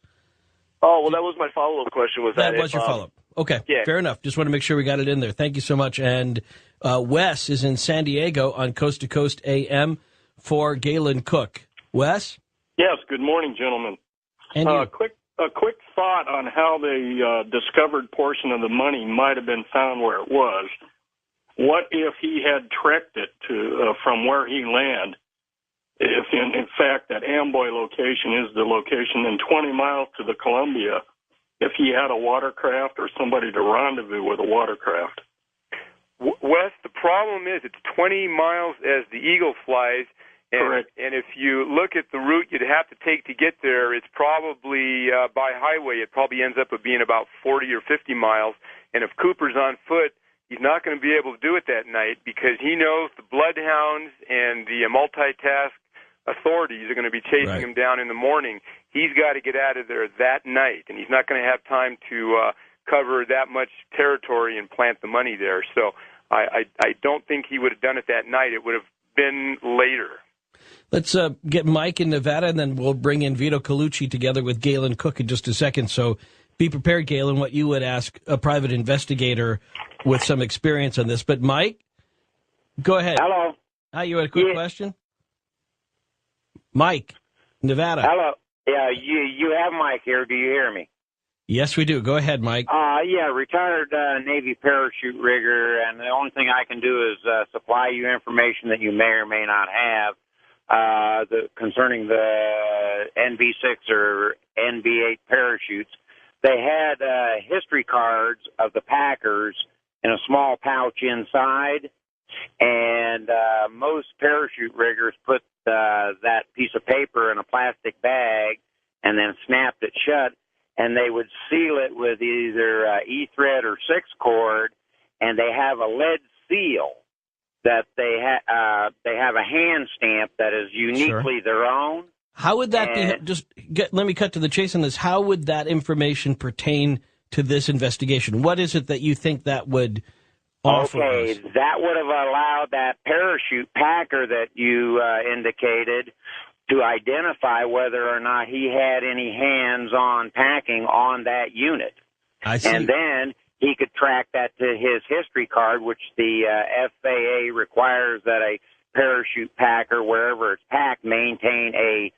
Oh, well, that was my follow-up question. That was your follow-up. Okay, yeah. Fair enough. Just want to make sure we got it in there. Thank you so much. And Wes is in San Diego on Coast to Coast AM for Galen Cook. Wes? Yes, good morning, gentlemen. And a quick thought on how the discovered portion of the money might have been found where it was. What if he had trekked it to from where he landed? If, in fact, that Amboy location is the location, and 20 miles to the Columbia, if he had a watercraft or somebody to rendezvous with a watercraft. Wes, the problem is it's 20 miles as the eagle flies, Correct. And if you look at the route you'd have to take to get there, it's probably by highway. It probably ends up being about 40 or 50 miles. And if Cooper's on foot, he's not going to be able to do it that night because he knows the bloodhounds and the multitask authorities are going to be chasing him down in the morning. He's got to get out of there that night, and he's not going to have time to cover that much territory and plant the money there. So I don't think he would have done it that night. It would have been later. Let's get Mike in Nevada, and then we'll bring in Vito Colucci together with Galen Cook in just a second. So be prepared, Galen, what you would ask a private investigator with some experience on this. But, Mike, go ahead. Hello. Hi, you had a quick question? Mike, Nevada. Hello. Yeah, you have Mike here. Do you hear me? Yes, we do. Go ahead, Mike. Yeah, retired Navy parachute rigger, and the only thing I can do is supply you information that you may or may not have concerning the NV6 or NV8 parachutes. They had history cards of the packers in a small pouch inside, and most parachute riggers put that piece of paper in a plastic bag and then snapped it shut, and they would seal it with either E-thread or 6-cord, and they have a lead seal that they have a hand stamp that is uniquely their own. How would that be? Let me cut to the chase on this. How would that information pertain to this investigation? What is it that you think that would offer us? That would have allowed that parachute packer that you indicated to identify whether or not he had any hands-on packing on that unit. I see. And then he could track that to his history card, which the FAA requires that a parachute packer, wherever it's packed, maintain a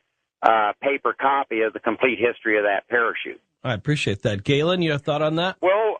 paper copy of the complete history of that parachute. I appreciate that. Galen, you have a thought on that? Well,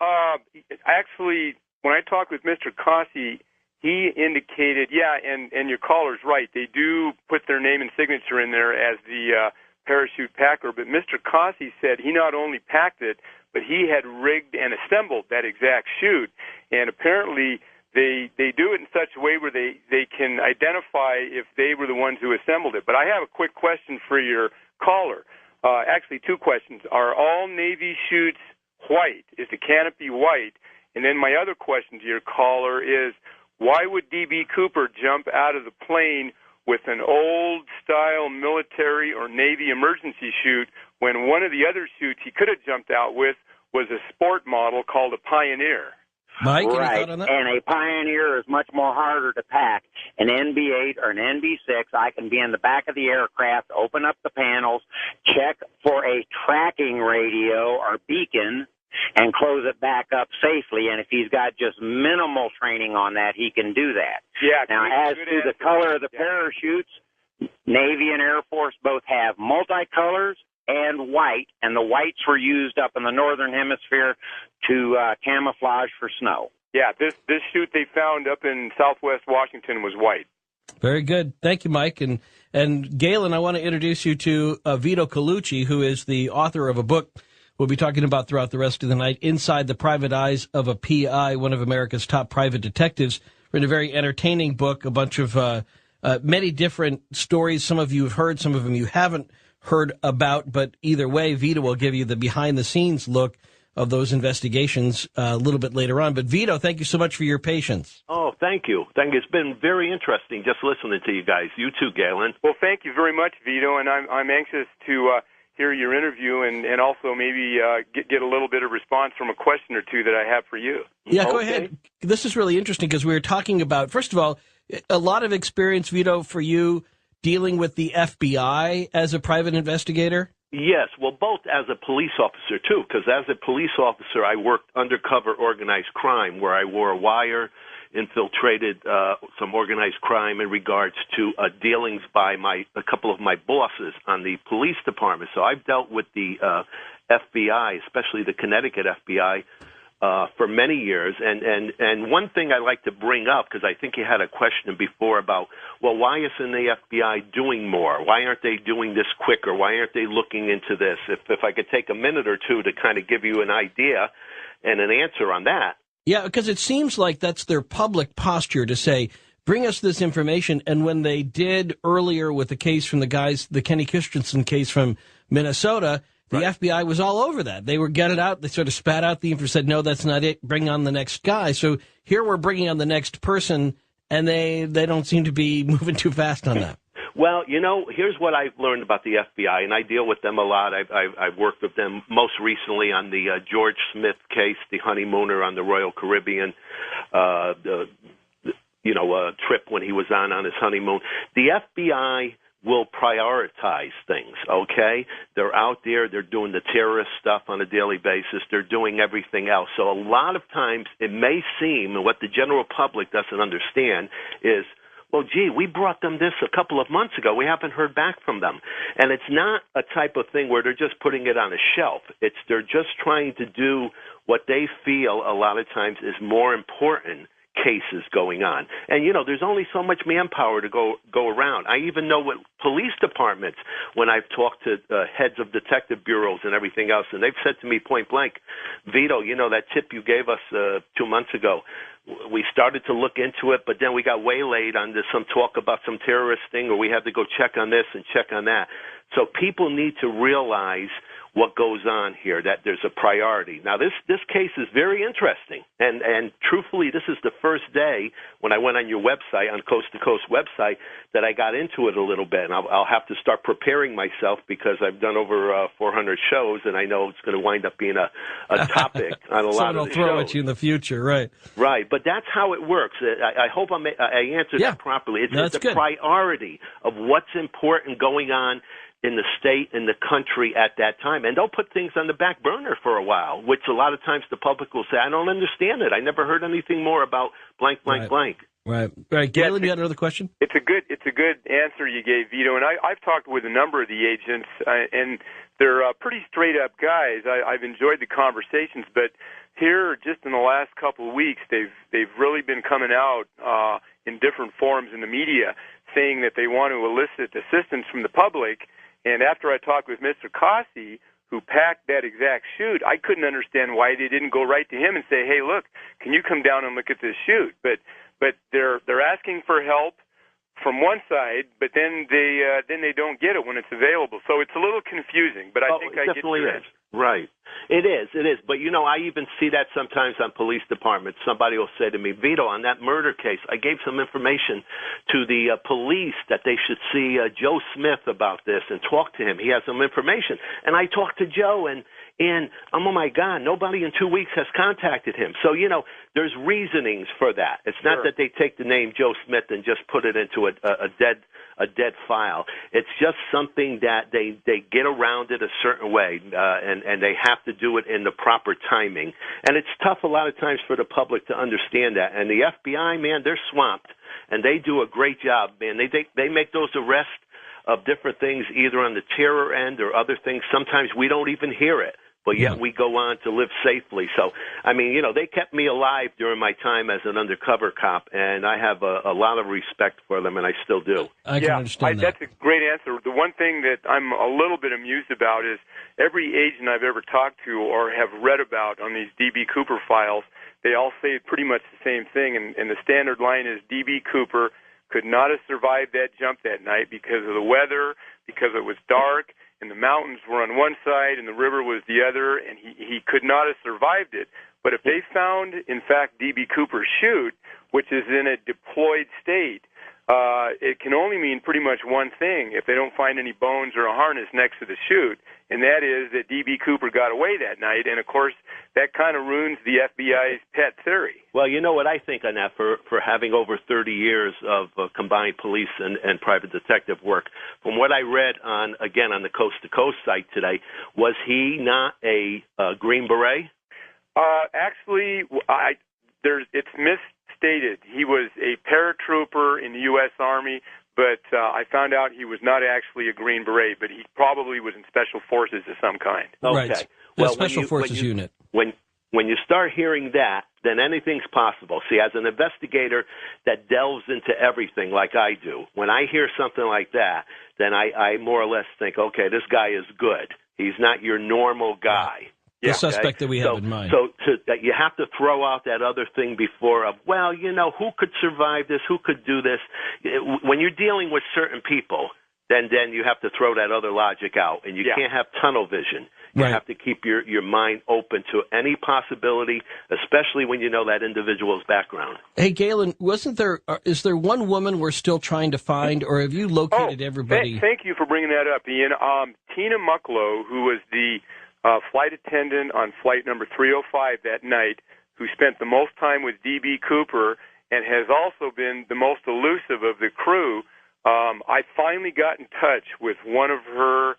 actually, when I talked with Mr. Cossey, he indicated, and your caller's right, they do put their name and signature in there as the parachute packer, but Mr. Cossey said he not only packed it, but he had rigged and assembled that exact chute, and apparently they do it in such a way where they can identify if they were the ones who assembled it. But I have a quick question for your caller. Actually, 2 questions. Are all Navy chutes white? Is the canopy white? And then my other question to your caller is, why would D.B. Cooper jump out of the plane with an old-style military or Navy emergency chute when one of the other chutes he could have jumped out with was a sport model called a Pioneer? Mike, right. any thought on that? And a Pioneer is much more harder to pack. An NB8 or an NB6, I can be in the back of the aircraft, open up the panels, check for a tracking radio or beacon, and close it back up safely. And if he's got just minimal training on that, he can do that. Yeah. Now, as to the color of the parachutes, Navy and Air Force both have multicolors and white, and the whites were used up in the northern hemisphere to camouflage for snow. Yeah, this chute they found up in southwest Washington was white. Very good. Thank you, Mike. And Galen, I want to introduce you to Vito Colucci, who is the author of a book we'll be talking about throughout the rest of the night, Inside the Private Eyes of a PI, one of America's top private detectives. Written a very entertaining book, a bunch of many different stories. Some of you have heard, some of them you haven't heard about, but either way, Vito will give you the behind-the-scenes look of those investigations a little bit later on. But Vito, thank you so much for your patience. Oh, thank you. It's been very interesting just listening to you guys. You too, Galen. Well, thank you very much, Vito, and I'm anxious to hear your interview and also maybe get a little bit of response from a question or two that I have for you. Yeah, go ahead. This is really interesting because we were talking about, first of all, a lot of experience, Vito, for you dealing with the FBI as a private investigator. Yes, well, both as a police officer, too, because as a police officer, I worked undercover organized crime where I wore a wire, infiltrated some organized crime in regards to dealings by a couple of my bosses on the police department. So I've dealt with the FBI, especially the Connecticut FBI, for many years. And one thing I like to bring up, because I think you had a question before about, well, why isn't the FBI doing more? Why aren't they doing this quicker? Why aren't they looking into this? If I could take a minute or two to kind of give you an idea and an answer on that. Yeah, because it seems like that's their public posture to say, bring us this information. And when they did earlier with the case from the Kenny Christensen case from Minnesota, the FBI was all over that. They were get it out. They sort of spat out the info, said, no, that's not it. Bring on the next guy. So here we're bringing on the next person, and they don't seem to be moving too fast on that. Well, here's what I've learned about the FBI, and I deal with them a lot. I've worked with them most recently on the George Smith case, the honeymooner on the Royal Caribbean, trip when he was on his honeymoon. The FBI will prioritize things, okay? They're out there. They're doing the terrorist stuff on a daily basis. They're doing everything else. So a lot of times it may seem, and what the general public doesn't understand is, well, gee, we brought them this a couple of months ago. We haven't heard back from them. And it's not a type of thing where they're just putting it on a shelf. They're just trying to do what they feel a lot of times is more important cases going on. And, there's only so much manpower to go around. I even know what police departments, when I've talked to heads of detective bureaus and everything else, and they've said to me point blank, Vito, that tip you gave us 2 months ago, we started to look into it, but then we got waylaid on some talk about some terrorist thing, or we had to go check on this and check on that. So people need to realize what goes on here, that there's a priority. Now, this case is very interesting, and truthfully, this is the first day when I went on your website, on Coast to Coast website, that I got into it a little bit, and I'll have to start preparing myself because I've done over 400 shows, and I know it's going to wind up being a topic on a lot of the shows. Someone will throw at you in the future, right? Right, but that's how it works. I hope I answered that properly. It's the priority of what's important going on in the state and the country at that time. And they'll put things on the back burner for a while, which a lot of times the public will say, I don't understand it. I never heard anything more about blank, blank, blank. Right. Galen, you had another question? It's a good answer you gave, Vito. And I've talked with a number of the agents, and they're pretty straight-up guys. I've enjoyed the conversations, but here, just in the last couple of weeks, they've really been coming out in different forums in the media saying that they want to elicit assistance from the public. And after I talked with Mr. Cossey, who packed that exact chute, I couldn't understand why they didn't go right to him and say, hey, look, can you come down and look at this chute? But they're asking for help from one side, but then they don't get it when it's available. So it's a little confusing, but I think I get it. Right. It is. But, I even see that sometimes on police departments. Somebody will say to me, Vito, on that murder case, I gave some information to the police that they should see Joe Smith about this and talk to him. He has some information. And I talked to Joe, and oh, my God, nobody in 2 weeks has contacted him. So, there's reasonings for that. It's not that they take the name Joe Smith and just put it into a dead file. It's just something that they get around it a certain way, and they have to do it in the proper timing. And it's tough a lot of times for the public to understand that. And the FBI, man, they're swamped, and they do a great job, man. They make those arrests of different things, either on the terror end or other things. Sometimes we don't even hear it. but yet we go on to live safely. So, I mean, you know, they kept me alive during my time as an undercover cop, and I have a lot of respect for them, and I still do. I can understand that. That's a great answer. The one thing that I'm a little bit amused about is every agent I've ever talked to or have read about on these D.B. Cooper files, they all say pretty much the same thing, and the standard line is D.B. Cooper could not have survived that jump that night because of the weather, because it was dark, and the mountains were on one side and the river was the other, and he could not have survived it. But if they found, in fact, D.B. Cooper's chute, which is in a deployed state, it can only mean pretty much one thing if they don't find any bones or a harness next to the chute, and that is that D.B. Cooper got away that night, and, of course, that kind of ruins the FBI's pet theory. Well, you know what I think on that, for having over 30 years of combined police and private detective work. From what I read on the Coast to Coast site today, was he not a Green Beret? Actually, it's misstated. He was a paratrooper in the U.S. Army, but I found out he was not actually a Green Beret, but he probably was in Special Forces of some kind. Okay. Right. Well, Special Forces unit. When you start hearing that, then anything's possible. See, as an investigator that delves into everything like I do, when I hear something like that, then I more or less think, okay, this guy is good. He's not your normal guy. The suspect that we have in mind. So you have to throw out that other thing before of, well, you know, who could survive this? Who could do this? When you're dealing with certain people, then you have to throw that other logic out, and you can't have tunnel vision. You have to keep your mind open to any possibility, especially when you know that individual's background. Hey, Galen, is there one woman we're still trying to find, or have you located everybody? Thank you for bringing that up, Ian. Tina Mucklow, who was the flight attendant on flight number 305 that night, who spent the most time with D.B. Cooper and has also been the most elusive of the crew, I finally got in touch with one of her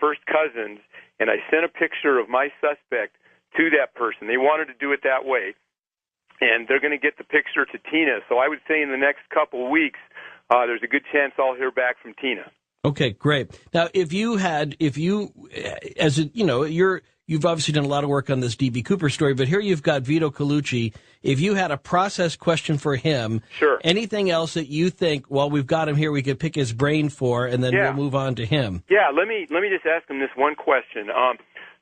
first cousins, and I sent a picture of my suspect to that person. They wanted to do it that way, and they're going to get the picture to Tina. So I would say in the next couple of weeks, there's a good chance I'll hear back from Tina. Okay, great. Now, you've obviously done a lot of work on this D.B. Cooper story, but here you've got Vito Colucci. If you had a process question for him, sure. Anything else that you think, well, we've got him here, we could pick his brain for, and then we'll move on to him. Yeah, let me just ask him this one question.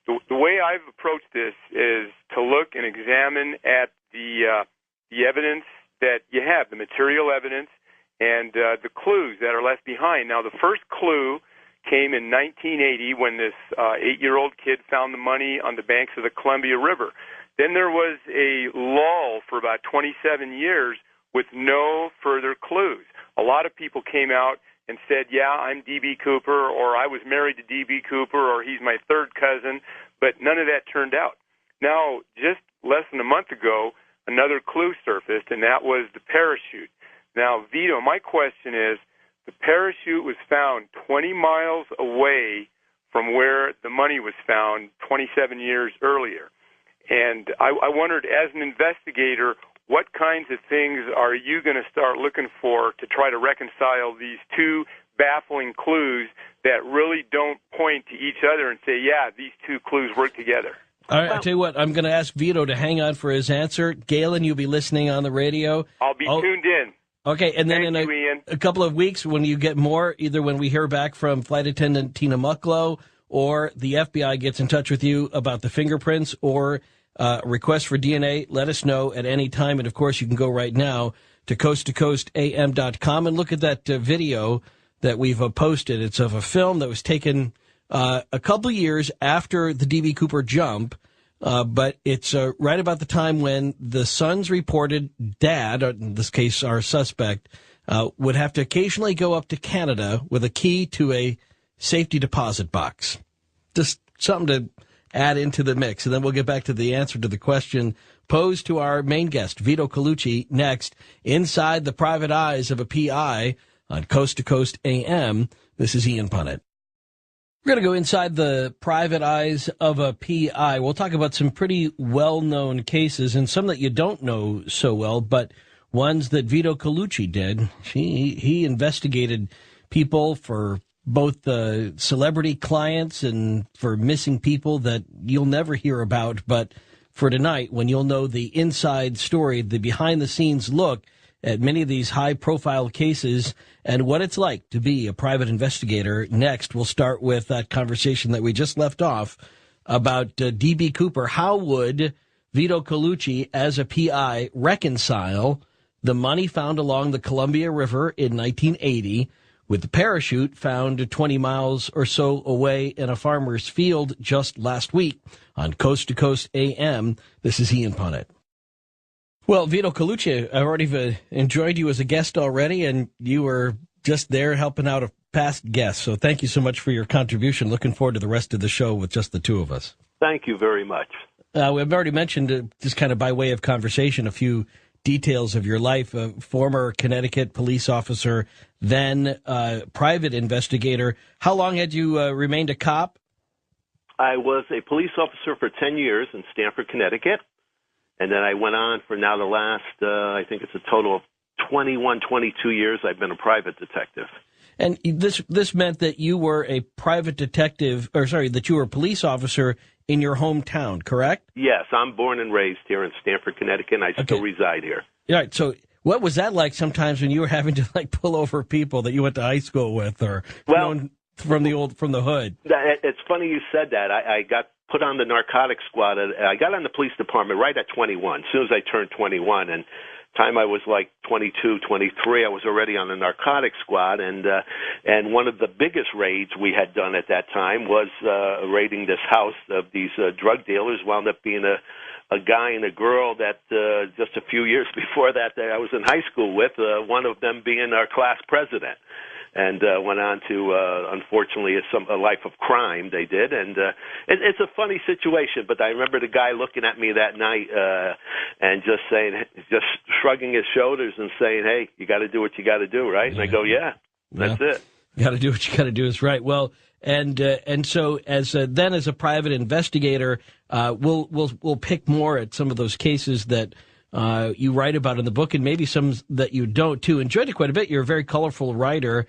The way I've approached this is to look and examine at the evidence that you have, the material evidence, and the clues that are left behind. Now, the first clue came in 1980 when this 8-year-old kid found the money on the banks of the Columbia River. Then there was a lull for about 27 years with no further clues. A lot of people came out and said, yeah, I'm D.B. Cooper, or I was married to D.B. Cooper, or he's my third cousin, but none of that turned out. Now, just less than a month ago, another clue surfaced, and that was the parachute. Now, Vito, my question is, the parachute was found 20 miles away from where the money was found 27 years earlier. And I wondered, as an investigator, what kinds of things are you going to start looking for to try to reconcile these two baffling clues that really don't point to each other and say, yeah, these two clues work together? All right, I'll tell you what, I'm going to ask Vito to hang on for his answer. Galen, you'll be listening on the radio. I'll be tuned in. Okay, and then Thank in a couple of weeks, when you get more, either when we hear back from Flight Attendant Tina Mucklow or the FBI gets in touch with you about the fingerprints or request for DNA, let us know at any time. And, of course, you can go right now to coasttocoastam.com and look at that video that we've posted. It's of a film that was taken a couple of years after the D.B. Cooper jump. But it's right about the time when the son's reported dad, or in this case our suspect, would have to occasionally go up to Canada with a key to a safety deposit box. Just something to add into the mix. And then we'll get back to the answer to the question posed to our main guest, Vito Colucci, next, inside the private eyes of a PI on Coast to Coast AM. This is Ian Punnett. We're going to go inside the private eyes of a PI. We'll talk about some pretty well-known cases and some that you don't know so well, but ones that Vito Colucci did. He investigated people for both celebrity clients and for missing people that you'll never hear about. But for tonight, when you'll know the inside story, the behind-the-scenes look at many of these high-profile cases and what it's like to be a private investigator. Next, we'll start with that conversation that we just left off about D.B. Cooper. How would Vito Colucci, as a PI, reconcile the money found along the Columbia River in 1980 with the parachute found 20 miles or so away in a farmer's field just last week? On Coast to Coast AM, this is Ian Punnett. Well, Vito Colucci, I already enjoyed you as a guest already, and you were just there helping out a past guest. So thank you so much for your contribution. Looking forward to the rest of the show with just the two of us. Thank you very much. We've already mentioned, just kind of by way of conversation, a few details of your life. A former Connecticut police officer, then private investigator. How long had you remained a cop? I was a police officer for 10 years in Stamford, Connecticut. And then I went on for now the last, I think it's a total of 21, 22 years, I've been a private detective. And this meant that you were a private detective, that you were a police officer in your hometown, correct? Yes, I'm born and raised here in Stamford, Connecticut, and I still reside here. All right, so what was that like sometimes when you were having to pull over people that you went to high school with or from the hood? It's funny you said that. I got put on the narcotics squad. I got on the police department right at 21, as soon as I turned 21. And time I was like 22, 23, I was already on the narcotics squad. And one of the biggest raids we had done at that time was raiding this house of these drug dealers. Wound up being a guy and a girl that just a few years before that I was in high school with, one of them being our class president. And went on to, unfortunately, a life of crime, they did. And it's a funny situation, but I remember the guy looking at me that night and just shrugging his shoulders and saying, hey, you got to do what you got to do, right? And I go, yeah, that's it. You got to do what you got to do is right. Well, and so as a private investigator, we'll pick more at some of those cases that you write about in the book, and maybe some that you don't, too. Enjoyed it quite a bit. You're a very colorful writer.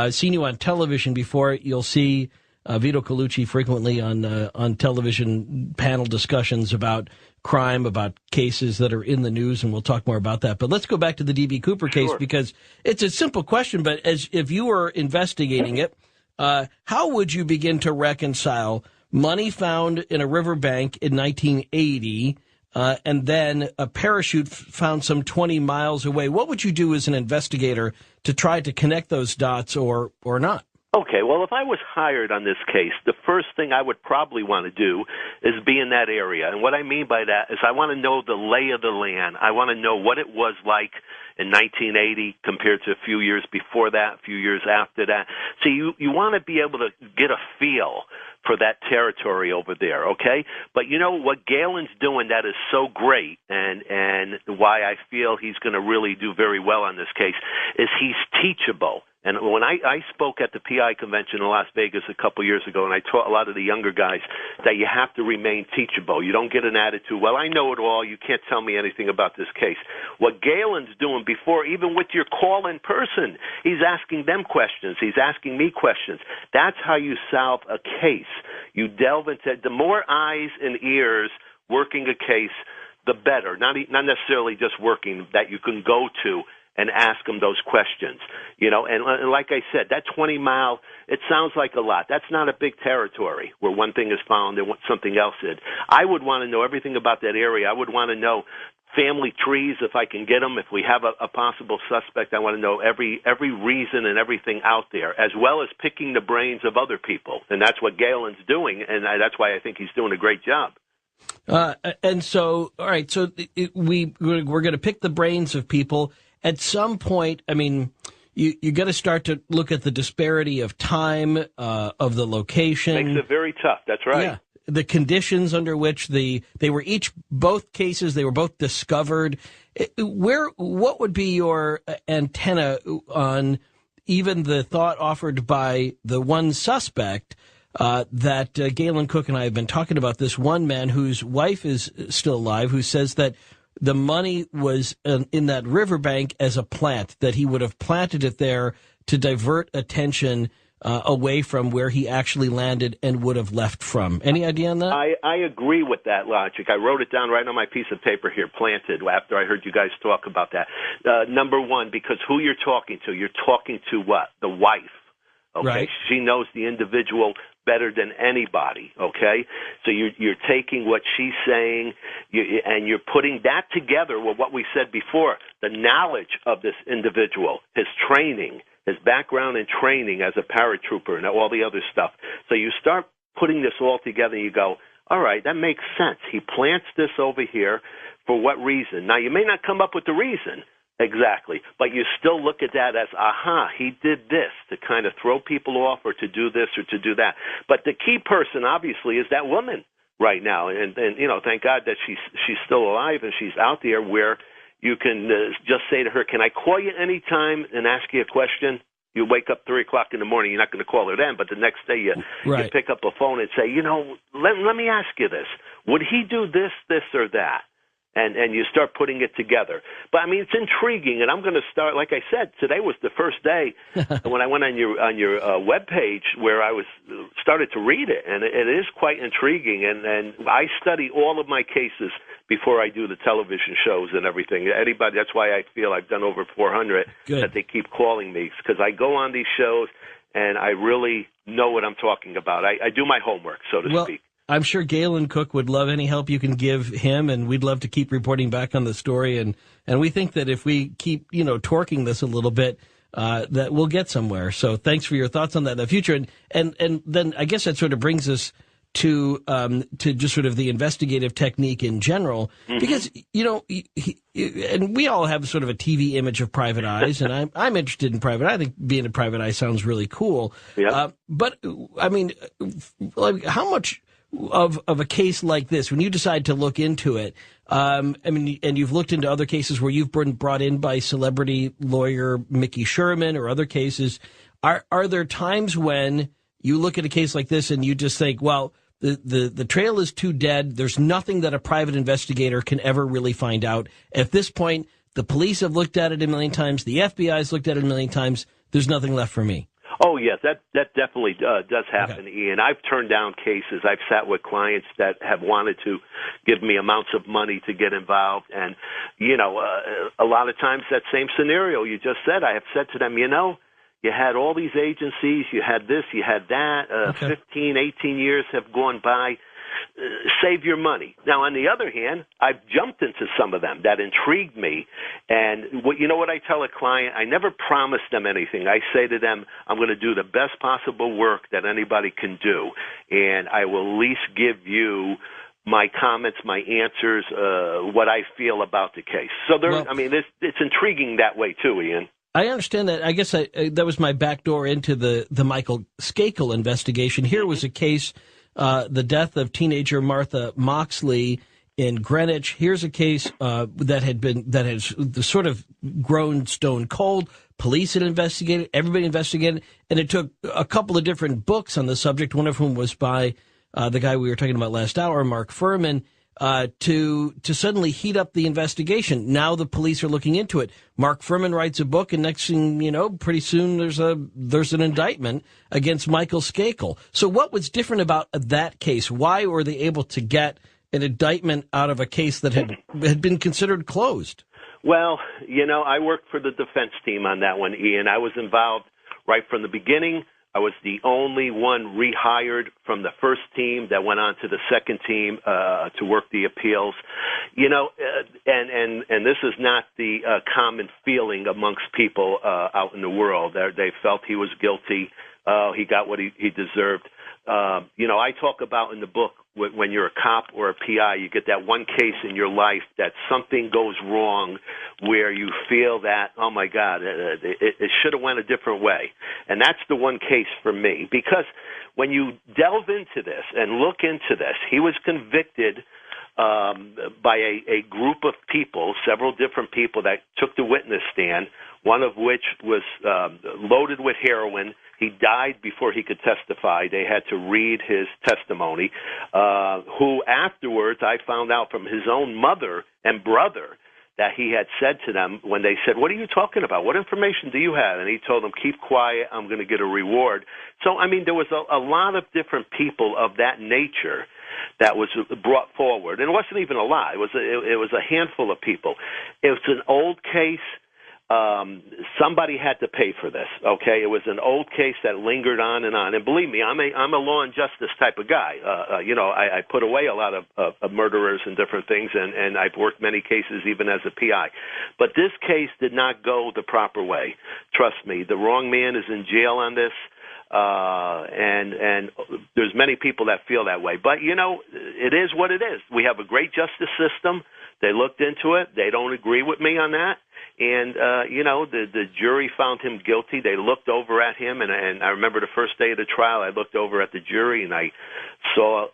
Seen you on television before. You'll see Vito Colucci frequently on television panel discussions about crime, about cases that are in the news, and we'll talk more about that. But let's go back to the D.B. Cooper case, because it's a simple question, but if you were investigating it, how would you begin to reconcile money found in a riverbank in 1980 and then a parachute found some 20 miles away? What would you do as an investigator to try to connect those dots or not? Okay, well, if I was hired on this case, the first thing I would probably want to do is be in that area. And what I mean by that is I want to know the lay of the land. I want to know what it was like in 1980 compared to a few years before that, a few years after that. So you want to be able to get a feel for that territory over there, okay? But you know what Galen's doing that is so great, and why I feel he's going to really do very well on this case, is he's teachable. And when I spoke at the PI convention in Las Vegas a couple years ago, and I taught a lot of the younger guys that you have to remain teachable. You don't get an attitude, well, I know it all, you can't tell me anything about this case. What Galen's doing before, even with your call-in person, he's asking them questions. He's asking me questions. That's how you solve a case. You delve into the more eyes and ears working a case, the better. Not necessarily just working, that you can go to and ask them those questions, and like I said, that 20-mile, it sounds like a lot. That's not a big territory where one thing is found and something else is. I would want to know everything about that area. I would want to know family trees if I can get them. If we have a possible suspect, I want to know every reason and everything out there, as well as picking the brains of other people. And that's what Galen's doing, and that's why I think he's doing a great job. And so, all right, so we're going to pick the brains of people. At some point, I mean, you got to start to look at the disparity of time, of the location. Makes it very tough. That's right. Yeah. The conditions under which both cases were both discovered. What would be your antenna on even the thought offered by the one suspect that Galen Cook and I have been talking about, this one man whose wife is still alive, who says that the money was in that riverbank as a plant, that he would have planted it there to divert attention away from where he actually landed and would have left from. Any idea on that? I agree with that logic. I wrote it down right on my piece of paper here, planted, after I heard you guys talk about that. Number one, because who you're talking to what? The wife. Okay, right. She knows the individual better than anybody. Okay, so you're taking what she's saying, and you're putting that together with what we said before: the knowledge of this individual, his training, his background and training as a paratrooper, and all the other stuff. So you start putting this all together, and you go, all right, that makes sense. He plants this over here for what reason? Now, you may not come up with the reason. Exactly. But you still look at that as, he did this to kind of throw people off or to do this or to do that. But the key person, obviously, is that woman right now. And thank God that she's still alive and she's out there where you can just say to her, can I call you anytime and ask you a question? You wake up 3 o'clock in the morning, you're not going to call her then, but the next day you pick up a phone and say, let me ask you this. Would he do this, this, or that? And you start putting it together. But, I mean, it's intriguing, and I'm going to start, like I said, today was the first day when I went on your webpage where I started to read it, and it is quite intriguing. And I study all of my cases before I do the television shows and everything. Anybody, that's why I feel I've done over 400, that they keep calling me, because I go on these shows, and I really know what I'm talking about. I do my homework, so to speak. I'm sure Galen Cook would love any help you can give him, and we'd love to keep reporting back on the story. And we think that if we keep, torquing this a little bit, that we'll get somewhere. So thanks for your thoughts on that in the future. And then I guess that sort of brings us to just sort of the investigative technique in general, because, and we all have sort of a TV image of private eyes, and I'm interested in private eye. I think being a private eye sounds really cool. Yeah. But I mean, like, how much of a case like this, when you decide to look into it, and you've looked into other cases where you've been brought in by celebrity lawyer Mickey Sherman or other cases, are there times when you look at a case like this and you just think, well, the trail is too dead. There's nothing that a private investigator can ever really find out. At this point, the police have looked at it a million times. The FBI has looked at it a million times. There's nothing left for me. Oh, yes, that definitely does happen, Ian. I've turned down cases. I've sat with clients that have wanted to give me amounts of money to get involved. And, a lot of times that same scenario you just said, I have said to them, you had all these agencies, you had this, you had that, 15, 18 years have gone by. Save your money. Now, on the other hand, I've jumped into some of them that intrigued me. And what I tell a client? I never promise them anything. I say to them, I'm going to do the best possible work that anybody can do, and I will at least give you my comments, my answers, what I feel about the case. So it's intriguing that way too, Ian. I understand that. I guess that was my backdoor into the Michael Skakel investigation. Here was a case. The death of teenager Martha Moxley in Greenwich. Here's a case that has sort of grown stone cold. Police had investigated, everybody investigated, and it took a couple of different books on the subject, one of whom was by the guy we were talking about last hour, Mark Furman, to suddenly heat up the investigation. Now the police are looking into it. Mark Furman writes a book, and next thing pretty soon there's an indictment against Michael Skakel. So what was different about that case? Why were they able to get an indictment out of a case that had been considered closed? Well, I worked for the defense team on that one, Ian. I was involved right from the beginning. I was the only one rehired from the first team that went on to the second team to work the appeals. And this is not the common feeling amongst people out in the world. They felt he was guilty. He got what he deserved. I talk about in the book when you're a cop or a PI, you get that one case in your life that something goes wrong where you feel that, oh, my God, it should have went a different way. And that's the one case for me. Because when you delve into this and look into this, he was convicted by a group of people, several different people that took the witness stand, one of which was loaded with heroin. He died before he could testify. They had to read his testimony, who afterwards I found out from his own mother and brother that he had said to them when they said, "What are you talking about? What information do you have?" And he told them, "Keep quiet. I'm going to get a reward." So, I mean, there was a lot of different people of that nature that was brought forward, and it wasn't even a lot. It was a handful of people. It was an old case. Somebody had to pay for this. Okay, it was an old case that lingered on, and believe me, I'm a law and justice type of guy. I put away a lot of murderers and different things, and I've worked many cases even as a PI. But this case did not go the proper way. Trust me, the wrong man is in jail on this. And there's many people that feel that way. But, it is what it is. We have a great justice system. They looked into it. They don't agree with me on that. And, the jury found him guilty. They looked over at him, and I remember the first day of the trial, I looked over at the jury, and I saw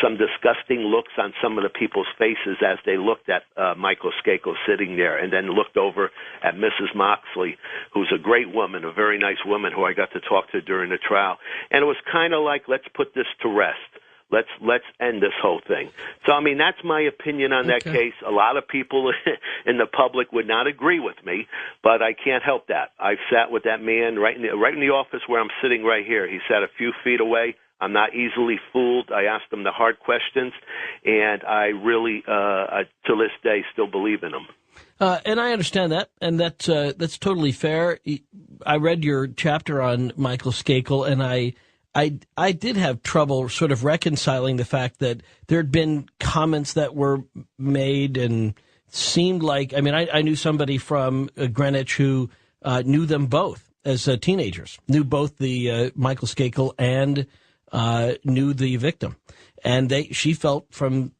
some disgusting looks on some of the people's faces as they looked at Michael Skakel sitting there, and then looked over at Mrs. Moxley, who's a great woman, a very nice woman who I got to talk to during the trial. And it was kind of like, let's put this to rest. Let's end this whole thing. So, I mean, that's my opinion on that case. A lot of people in the public would not agree with me, but I can't help that. I've sat with that man right in the office where I'm sitting right here. He sat a few feet away. I'm not easily fooled. I asked him the hard questions, and I really, to this day, still believe in him. And I understand that, and that's totally fair. I read your chapter on Michael Skakel, and I did have trouble sort of reconciling the fact that there had been comments that were made and seemed like, I mean, I knew somebody from Greenwich who knew them both as teenagers, knew both the Michael Skakel and knew the victim. And she felt from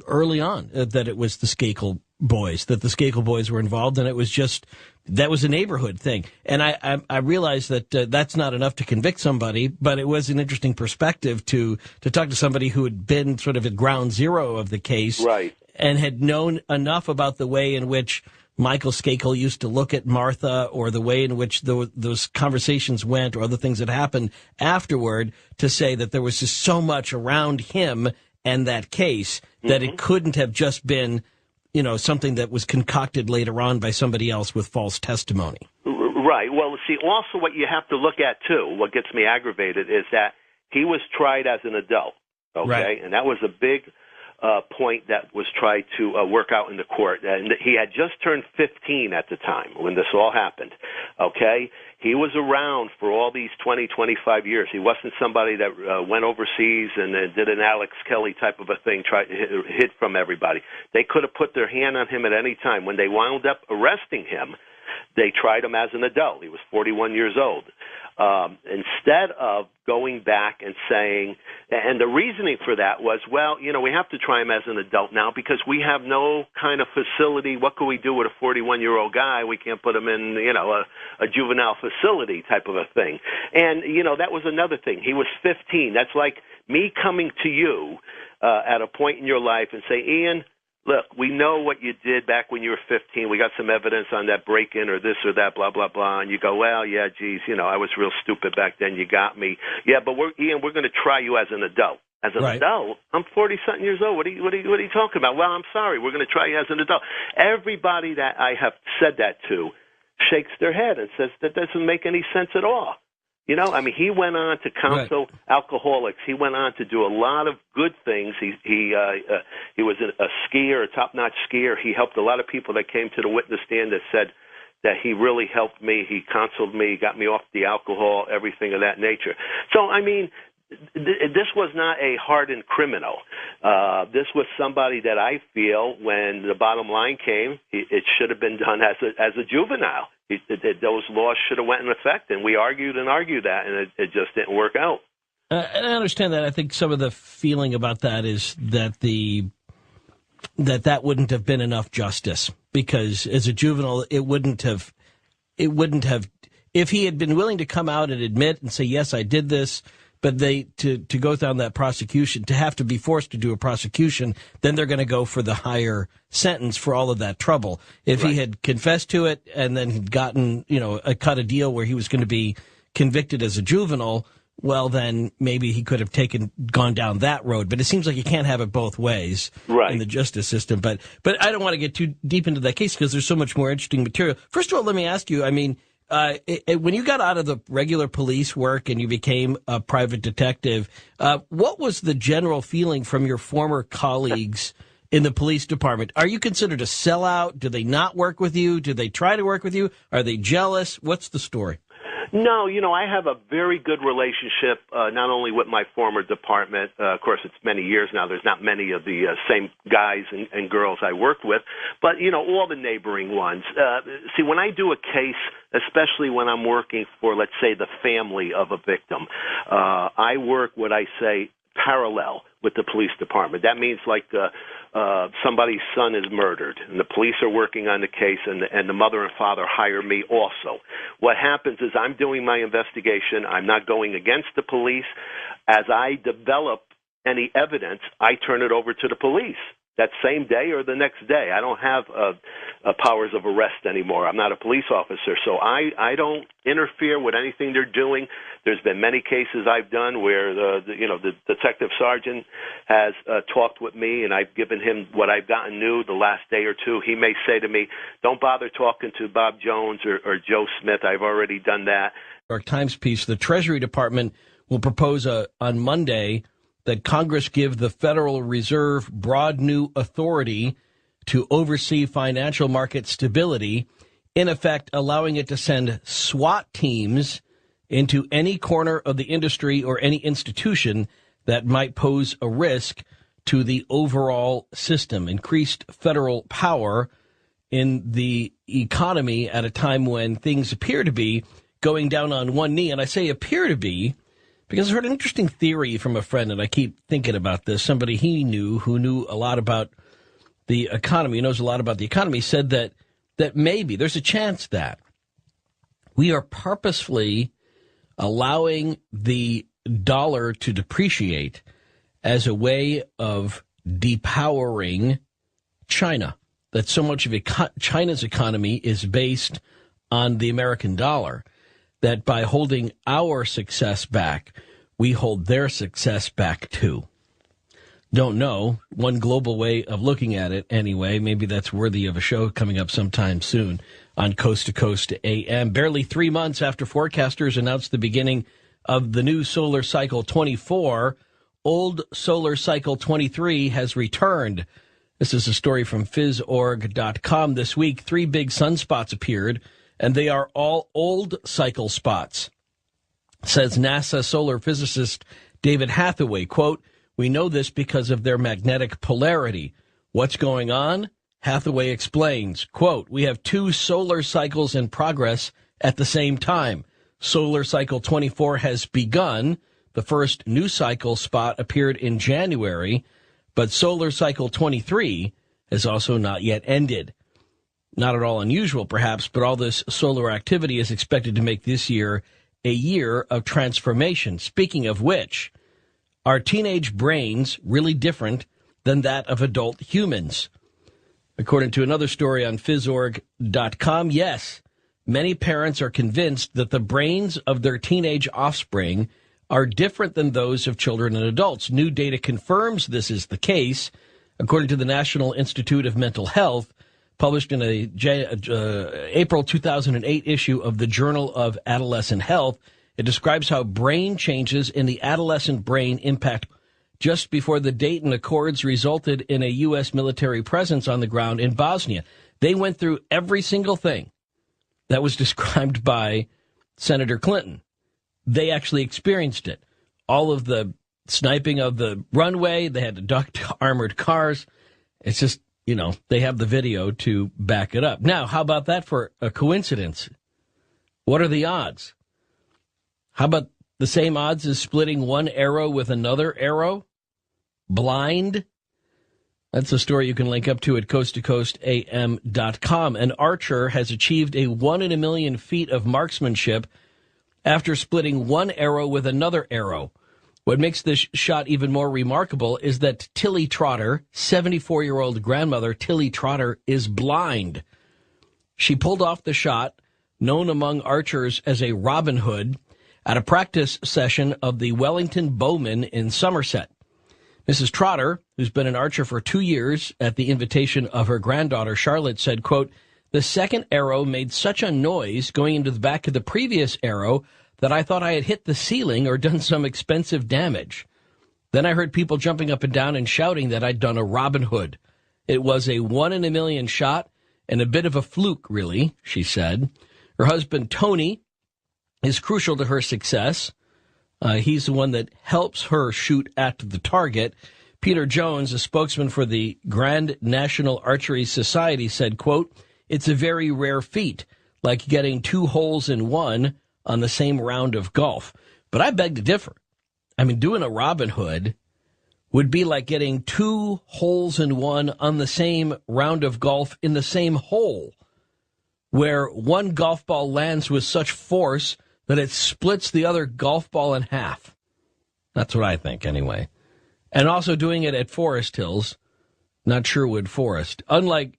early on that it was the Skakel boys, that the Skakel boys were involved, and it was just, that was a neighborhood thing. And I realized that that's not enough to convict somebody, but it was an interesting perspective to talk to somebody who had been sort of at ground zero of the case. Right. And had known enough about the way in which Michael Skakel used to look at Martha, or the way in which those conversations went, or other things that happened afterward, to say that there was just so much around him and that case that it couldn't have just been, something that was concocted later on by somebody else with false testimony. Right. Well, see, also what you have to look at, too, what gets me aggravated, is that he was tried as an adult, okay? Right. And that was a big point that was tried to work out in the court. And he had just turned 15 at the time when this all happened, okay? He was around for all these 20, 25 years. He wasn't somebody that went overseas and did an Alex Kelly type of a thing, tried to hid from everybody. They could have put their hand on him at any time. When they wound up arresting him, they tried him as an adult. He was 41 years old. Instead of going back and saying, and the reasoning for that was, well, we have to try him as an adult now because we have no kind of facility. What can we do with a 41-year-old guy? We can't put him in, a juvenile facility type of a thing. And, that was another thing. He was 15. That's like me coming to you at a point in your life and say, Ian, look, we know what you did back when you were 15. We got some evidence on that break-in or this or that, blah, blah, blah. And you go, well, yeah, geez, I was real stupid back then. You got me. Yeah, but Ian, we're going to try you as an adult. As an adult? I'm 40-something years old. What are you talking about? Well, I'm sorry. We're going to try you as an adult. Everybody that I have said that to shakes their head and says that doesn't make any sense at all. He went on to counsel alcoholics. He went on to do a lot of good things. He was a skier, a top-notch skier. He helped a lot of people that came to the witness stand that said that he really helped me. He counseled me, got me off the alcohol, everything of that nature. So, this was not a hardened criminal. This was somebody that I feel, when the bottom line came, it should have been done as a juvenile. Those laws should have went in effect, and we argued that, and it just didn't work out. And I understand that. I think some of the feeling about that is that that wouldn't have been enough justice, because as a juvenile, it wouldn't have, if he had been willing to come out and admit and say, yes, I did this, but to go down that prosecution, to have to be forced to do a prosecution, then they're going to go for the higher sentence for all of that trouble. If he had confessed to it and then gotten, cut a deal where he was going to be convicted as a juvenile, well, then maybe he could have gone down that road. But it seems like you can't have it both ways in the justice system. But I don't want to get too deep into that case because there's so much more interesting material. First of all, let me ask you, I mean, when you got out of the regular police work and you became a private detective, what was the general feeling from your former colleagues in the police department? Are you considered a sellout? Do they not work with you? Do they try to work with you? Are they jealous? What's the story? No, I have a very good relationship, not only with my former department. Of course, it's many years now. There's not many of the same guys and girls I worked with, but, all the neighboring ones. See, when I do a case, especially when I'm working for, let's say, the family of a victim, I work what I say parallel with the police department. That means like somebody's son is murdered, and the police are working on the case, and the mother and father hire me also. What happens is I'm doing my investigation. I'm not going against the police. As I develop any evidence, I turn it over to the police that same day or the next day. I don't have powers of arrest anymore. I'm not a police officer, so I don't interfere with anything they're doing. There's been many cases I've done where the detective sergeant has talked with me, and I've given him what I've gotten new the last day or two. He may say to me, "Don't bother talking to Bob Jones or Joe Smith. I've already done that." New York Times piece: the Treasury Department will propose on Monday that Congress give the Federal Reserve broad new authority to oversee financial market stability, in effect allowing it to send SWAT teams into any corner of the industry or any institution that might pose a risk to the overall system. Increased federal power in the economy at a time when things appear to be going down on one knee. And I say appear to be because I heard an interesting theory from a friend, and I keep thinking about this. Somebody he knew who knew a lot about the economy, knows a lot about the economy, said that maybe there's a chance that we are purposefully allowing the dollar to depreciate as a way of depowering China, that so much of China's economy is based on the American dollar, that by holding our success back, we hold their success back too. Don't know. One global way of looking at it anyway. Maybe that's worthy of a show coming up sometime soon on Coast to Coast AM. Barely 3 months after forecasters announced the beginning of the new solar cycle 24, old solar cycle 23 has returned. This is a story from phys.org.com this week. 3 big sunspots appeared, and they are all old cycle spots, says NASA solar physicist David Hathaway. Quote, "We know this because of their magnetic polarity. What's going on?" Hathaway explains, quote, "We have 2 solar cycles in progress at the same time. Solar cycle 24 has begun. The first new cycle spot appeared in January, but solar cycle 23 has also not yet ended." Not at all unusual, perhaps, but all this solar activity is expected to make this year a year of transformation. Speaking of which, are teenage brains really different than that of adult humans? According to another story on phys.org.com, yes, many parents are convinced that the brains of their teenage offspring are different than those of children and adults. New data confirms this is the case. According to the National Institute of Mental Health, published in a April 2008 issue of the Journal of Adolescent Health, it describes how brain changes in the adolescent brain impact. Just before the Dayton Accords resulted in a U.S. military presence on the ground in Bosnia, they went through every single thing that was described by Senator Clinton. They actually experienced it. All of the sniping of the runway, they had to duck armored cars. It's just, they have the video to back it up. Now, how about that for a coincidence? What are the odds? How about the same odds as splitting one arrow with another arrow? Blind? That's a story you can link up to at coasttocoastam.com. An archer has achieved a 1 in a million feat of marksmanship after splitting one arrow with another arrow. What makes this shot even more remarkable is that Tilly Trotter, 74-year-old grandmother Tilly Trotter, is blind. She pulled off the shot, known among archers as a Robin Hood, at a practice session of the Wellington Bowmen in Somerset. Mrs. Trotter, who's been an archer for 2 years at the invitation of her granddaughter Charlotte, said, quote, "The second arrow made such a noise going into the back of the previous arrow that I thought I had hit the ceiling or done some expensive damage. Then I heard people jumping up and down and shouting that I'd done a Robin Hood. It was a 1 in a million shot and a bit of a fluke, really," she said. Her husband, Tony, is crucial to her success. He's the one that helps her shoot at the target. Peter Jones, a spokesman for the Grand National Archery Society, said, quote, "It's a very rare feat, like getting 2 holes in 1 on the same round of golf." But I beg to differ. I mean, doing a Robin Hood would be like getting 2 holes in 1 on the same round of golf in the same hole, where one golf ball lands with such force that it splits the other golf ball in half. That's what I think, anyway. And also doing it at Forest Hills, not Sherwood Forest. Unlike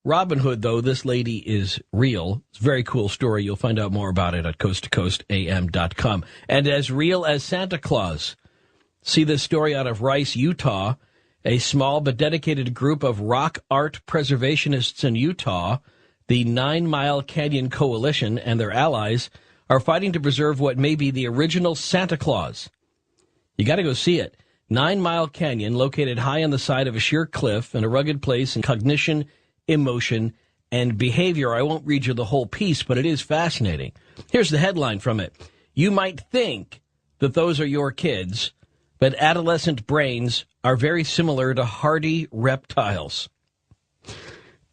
Robin Hood, though, this lady is real. It's a very cool story. You'll find out more about it at coasttocoastam.com. And as real as Santa Claus. See this story out of Rice, Utah. A small but dedicated group of rock art preservationists in Utah, the 9 Mile Canyon Coalition and their allies, are fighting to preserve what may be the original Santa Claus. You got to go see it. 9 Mile Canyon, located high on the side of a sheer cliff in a rugged place in cognition, emotion, and behavior. I won't read you the whole piece, but it is fascinating. Here's the headline from it. You might think that those are your kids, but adolescent brains are very similar to hardy reptiles.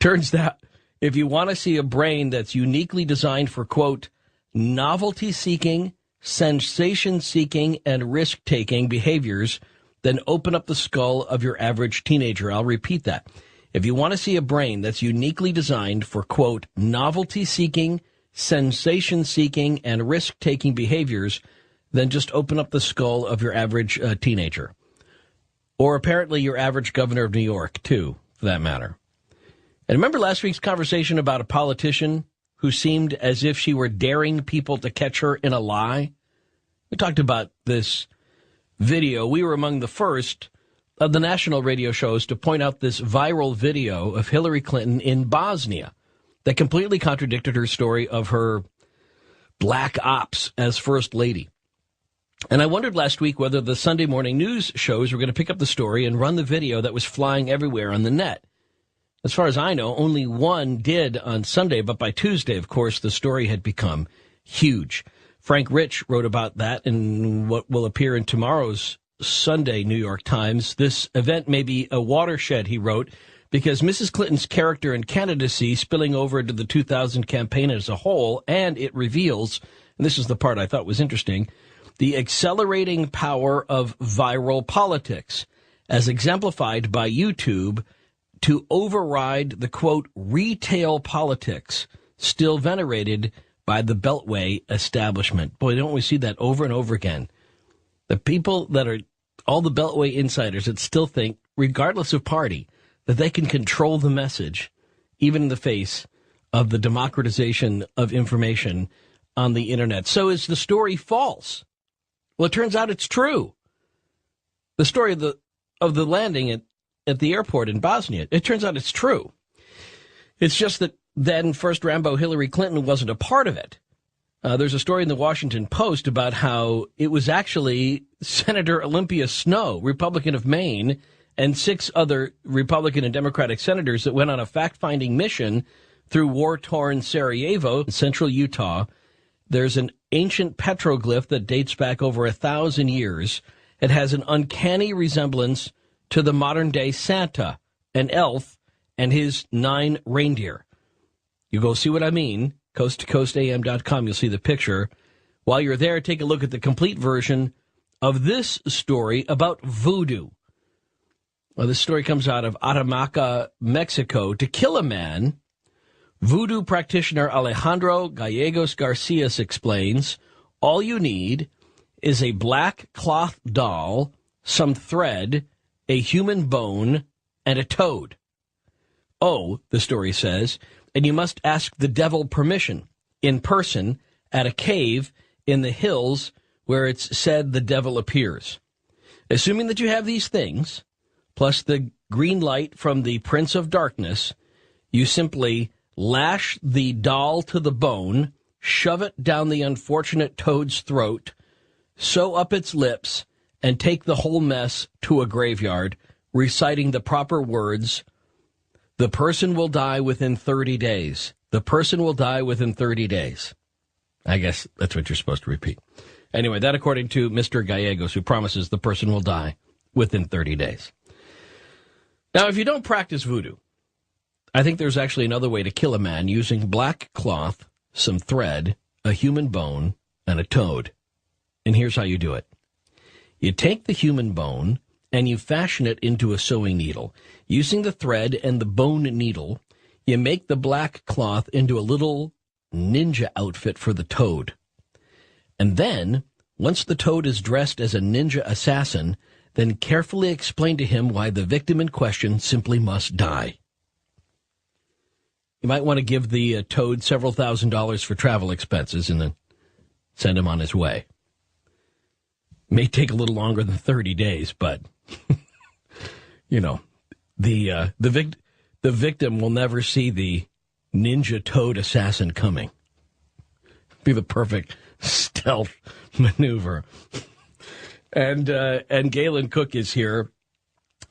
Turns out, if you want to see a brain that's uniquely designed for, quote, novelty-seeking, sensation-seeking, and risk-taking behaviors, then open up the skull of your average teenager. I'll repeat that. If you want to see a brain that's uniquely designed for, quote, novelty-seeking, sensation-seeking, and risk-taking behaviors, then just open up the skull of your average teenager. Or apparently your average governor of New York, too, for that matter. And remember last week's conversation about a politician who seemed as if she were daring people to catch her in a lie? We talked about this video. We were among the first of the national radio shows to point out this viral video of Hillary Clinton in Bosnia that completely contradicted her story of her black ops as First Lady. And I wondered last week whether the Sunday morning news shows were going to pick up the story and run the video that was flying everywhere on the net. As far as I know, only one did on Sunday, but by Tuesday, of course, the story had become huge. Frank Rich wrote about that in what will appear in tomorrow's Sunday New York Times. This event may be a watershed, he wrote, because Mrs. Clinton's character and candidacy spilling over into the 2000 campaign as a whole, and it reveals, and this is the part I thought was interesting, the accelerating power of viral politics, as exemplified by YouTube, to override the, quote, retail politics still venerated by the Beltway establishment. Boy, don't we see that over and over again? The people that are all the Beltway insiders that still think, regardless of party, that they can control the message, even in the face of the democratization of information on the Internet. So is the story false? Well, it turns out it's true. The story of the landing at the airport in Bosnia, it turns out it's true. It's just that then First Rambo Hillary Clinton wasn't a part of it. There's a story in the Washington Post about how it was actually Senator Olympia Snowe, Republican of Maine, and 6 other Republican and Democratic senators that went on a fact-finding mission through war-torn Sarajevo, central Utah. There's an ancient petroglyph that dates back over 1,000 years. It has an uncanny resemblance to the modern-day Santa, an elf, and his 9 reindeer. You go see what I mean, coasttocoastam.com. You'll see the picture. While you're there, take a look at the complete version of this story about voodoo. Well, this story comes out of Atamaca, Mexico. To kill a man, voodoo practitioner Alejandro Gallegos Garcias explains, all you need is a black cloth doll, some thread, a human bone, and a toad. Oh, the story says, and you must ask the devil permission in person at a cave in the hills where it's said the devil appears. Assuming that you have these things, plus the green light from the Prince of Darkness, you simply lash the doll to the bone, shove it down the unfortunate toad's throat, sew up its lips, and take the whole mess to a graveyard, reciting the proper words. The person will die within 30 days. The person will die within 30 days. I guess that's what you're supposed to repeat. Anyway, that according to Mr. Gallegos, who promises the person will die within 30 days. Now, if you don't practice voodoo, I think there's actually another way to kill a man using black cloth, some thread, a human bone, and a toad. And here's how you do it. You take the human bone and you fashion it into a sewing needle. Using the thread and the bone needle, you make the black cloth into a little ninja outfit for the toad. And then, once the toad is dressed as a ninja assassin, then carefully explain to him why the victim in question simply must die. You might want to give the toad several $1,000s for travel expenses and then send him on his way. May take a little longer than 30 days, but, you know, the victim will never see the ninja toad assassin coming. Be the perfect stealth maneuver. And Galen Cook is here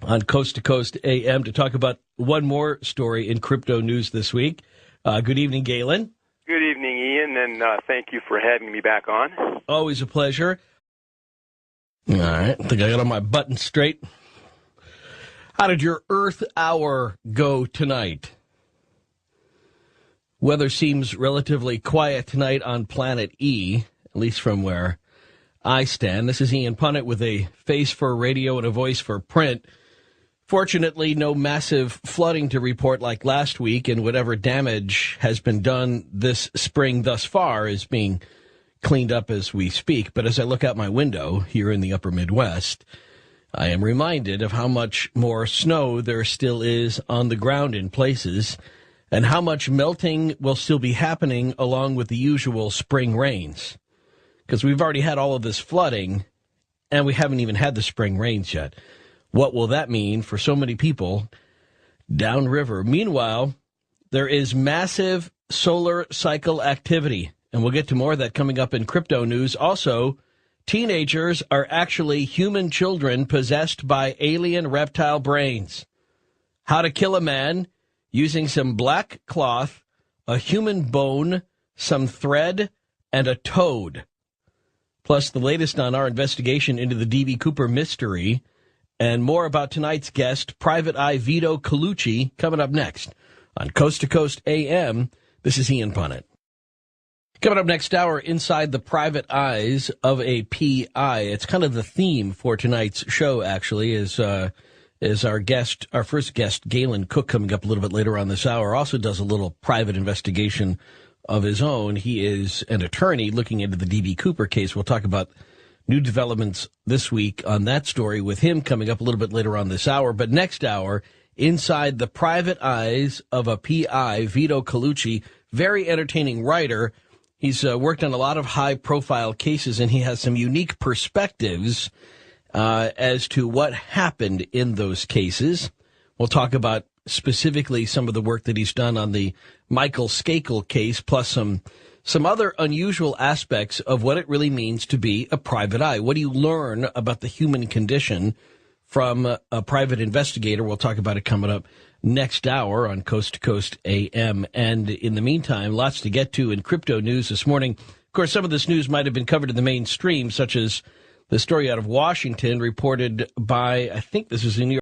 on Coast to Coast AM to talk about one more story in crypto news this week. Good evening, Galen. Good evening, Ian, and thank you for having me back on. Always a pleasure. All right, I think I got all my buttons straight. How did your Earth Hour go tonight? Weather seems relatively quiet tonight on Planet E, at least from where I stand. This is Ian Punnett with a face for radio and a voice for print. Fortunately, no massive flooding to report like last week, and whatever damage has been done this spring thus far is being cleaned up as we speak. But as I look out my window here in the upper Midwest, I am reminded of how much more snow there still is on the ground in places, and how much melting will still be happening along with the usual spring rains. Because we've already had all of this flooding, and we haven't even had the spring rains yet. What will that mean for so many people downriver? Meanwhile, there is massive solar cycle activity, and we'll get to more of that coming up in crypto news. Also, teenagers are actually human children possessed by alien reptile brains. How to kill a man using some black cloth, a human bone, some thread, and a toad. Plus, the latest on our investigation into the D.B. Cooper mystery, and more about tonight's guest, Private Eye Vito Colucci, coming up next on Coast to Coast AM. This is Ian Punnett. Coming up next hour, inside the private eyes of a PI. It's kind of the theme for tonight's show, actually, is our guest, our first guest, Galen Cook, coming up a little bit later on this hour, also does a little private investigation of his own. He is an attorney looking into the D.B. Cooper case. We'll talk about new developments this week on that story with him coming up a little bit later on this hour. But next hour, inside the private eyes of a PI, Vito Colucci, very entertaining writer. He's worked on a lot of high-profile cases, and he has some unique perspectives as to what happened in those cases. We'll talk about specifically some of the work that he's done on the Michael Skakel case, plus some other unusual aspects of what it really means to be a private eye. What do you learn about the human condition from a private investigator? We'll talk about it coming up next hour on Coast to Coast AM. And in the meantime, lots to get to in crypto news this morning. Of course, some of this news might have been covered in the mainstream, such as the story out of Washington reported by, I think this is in New York.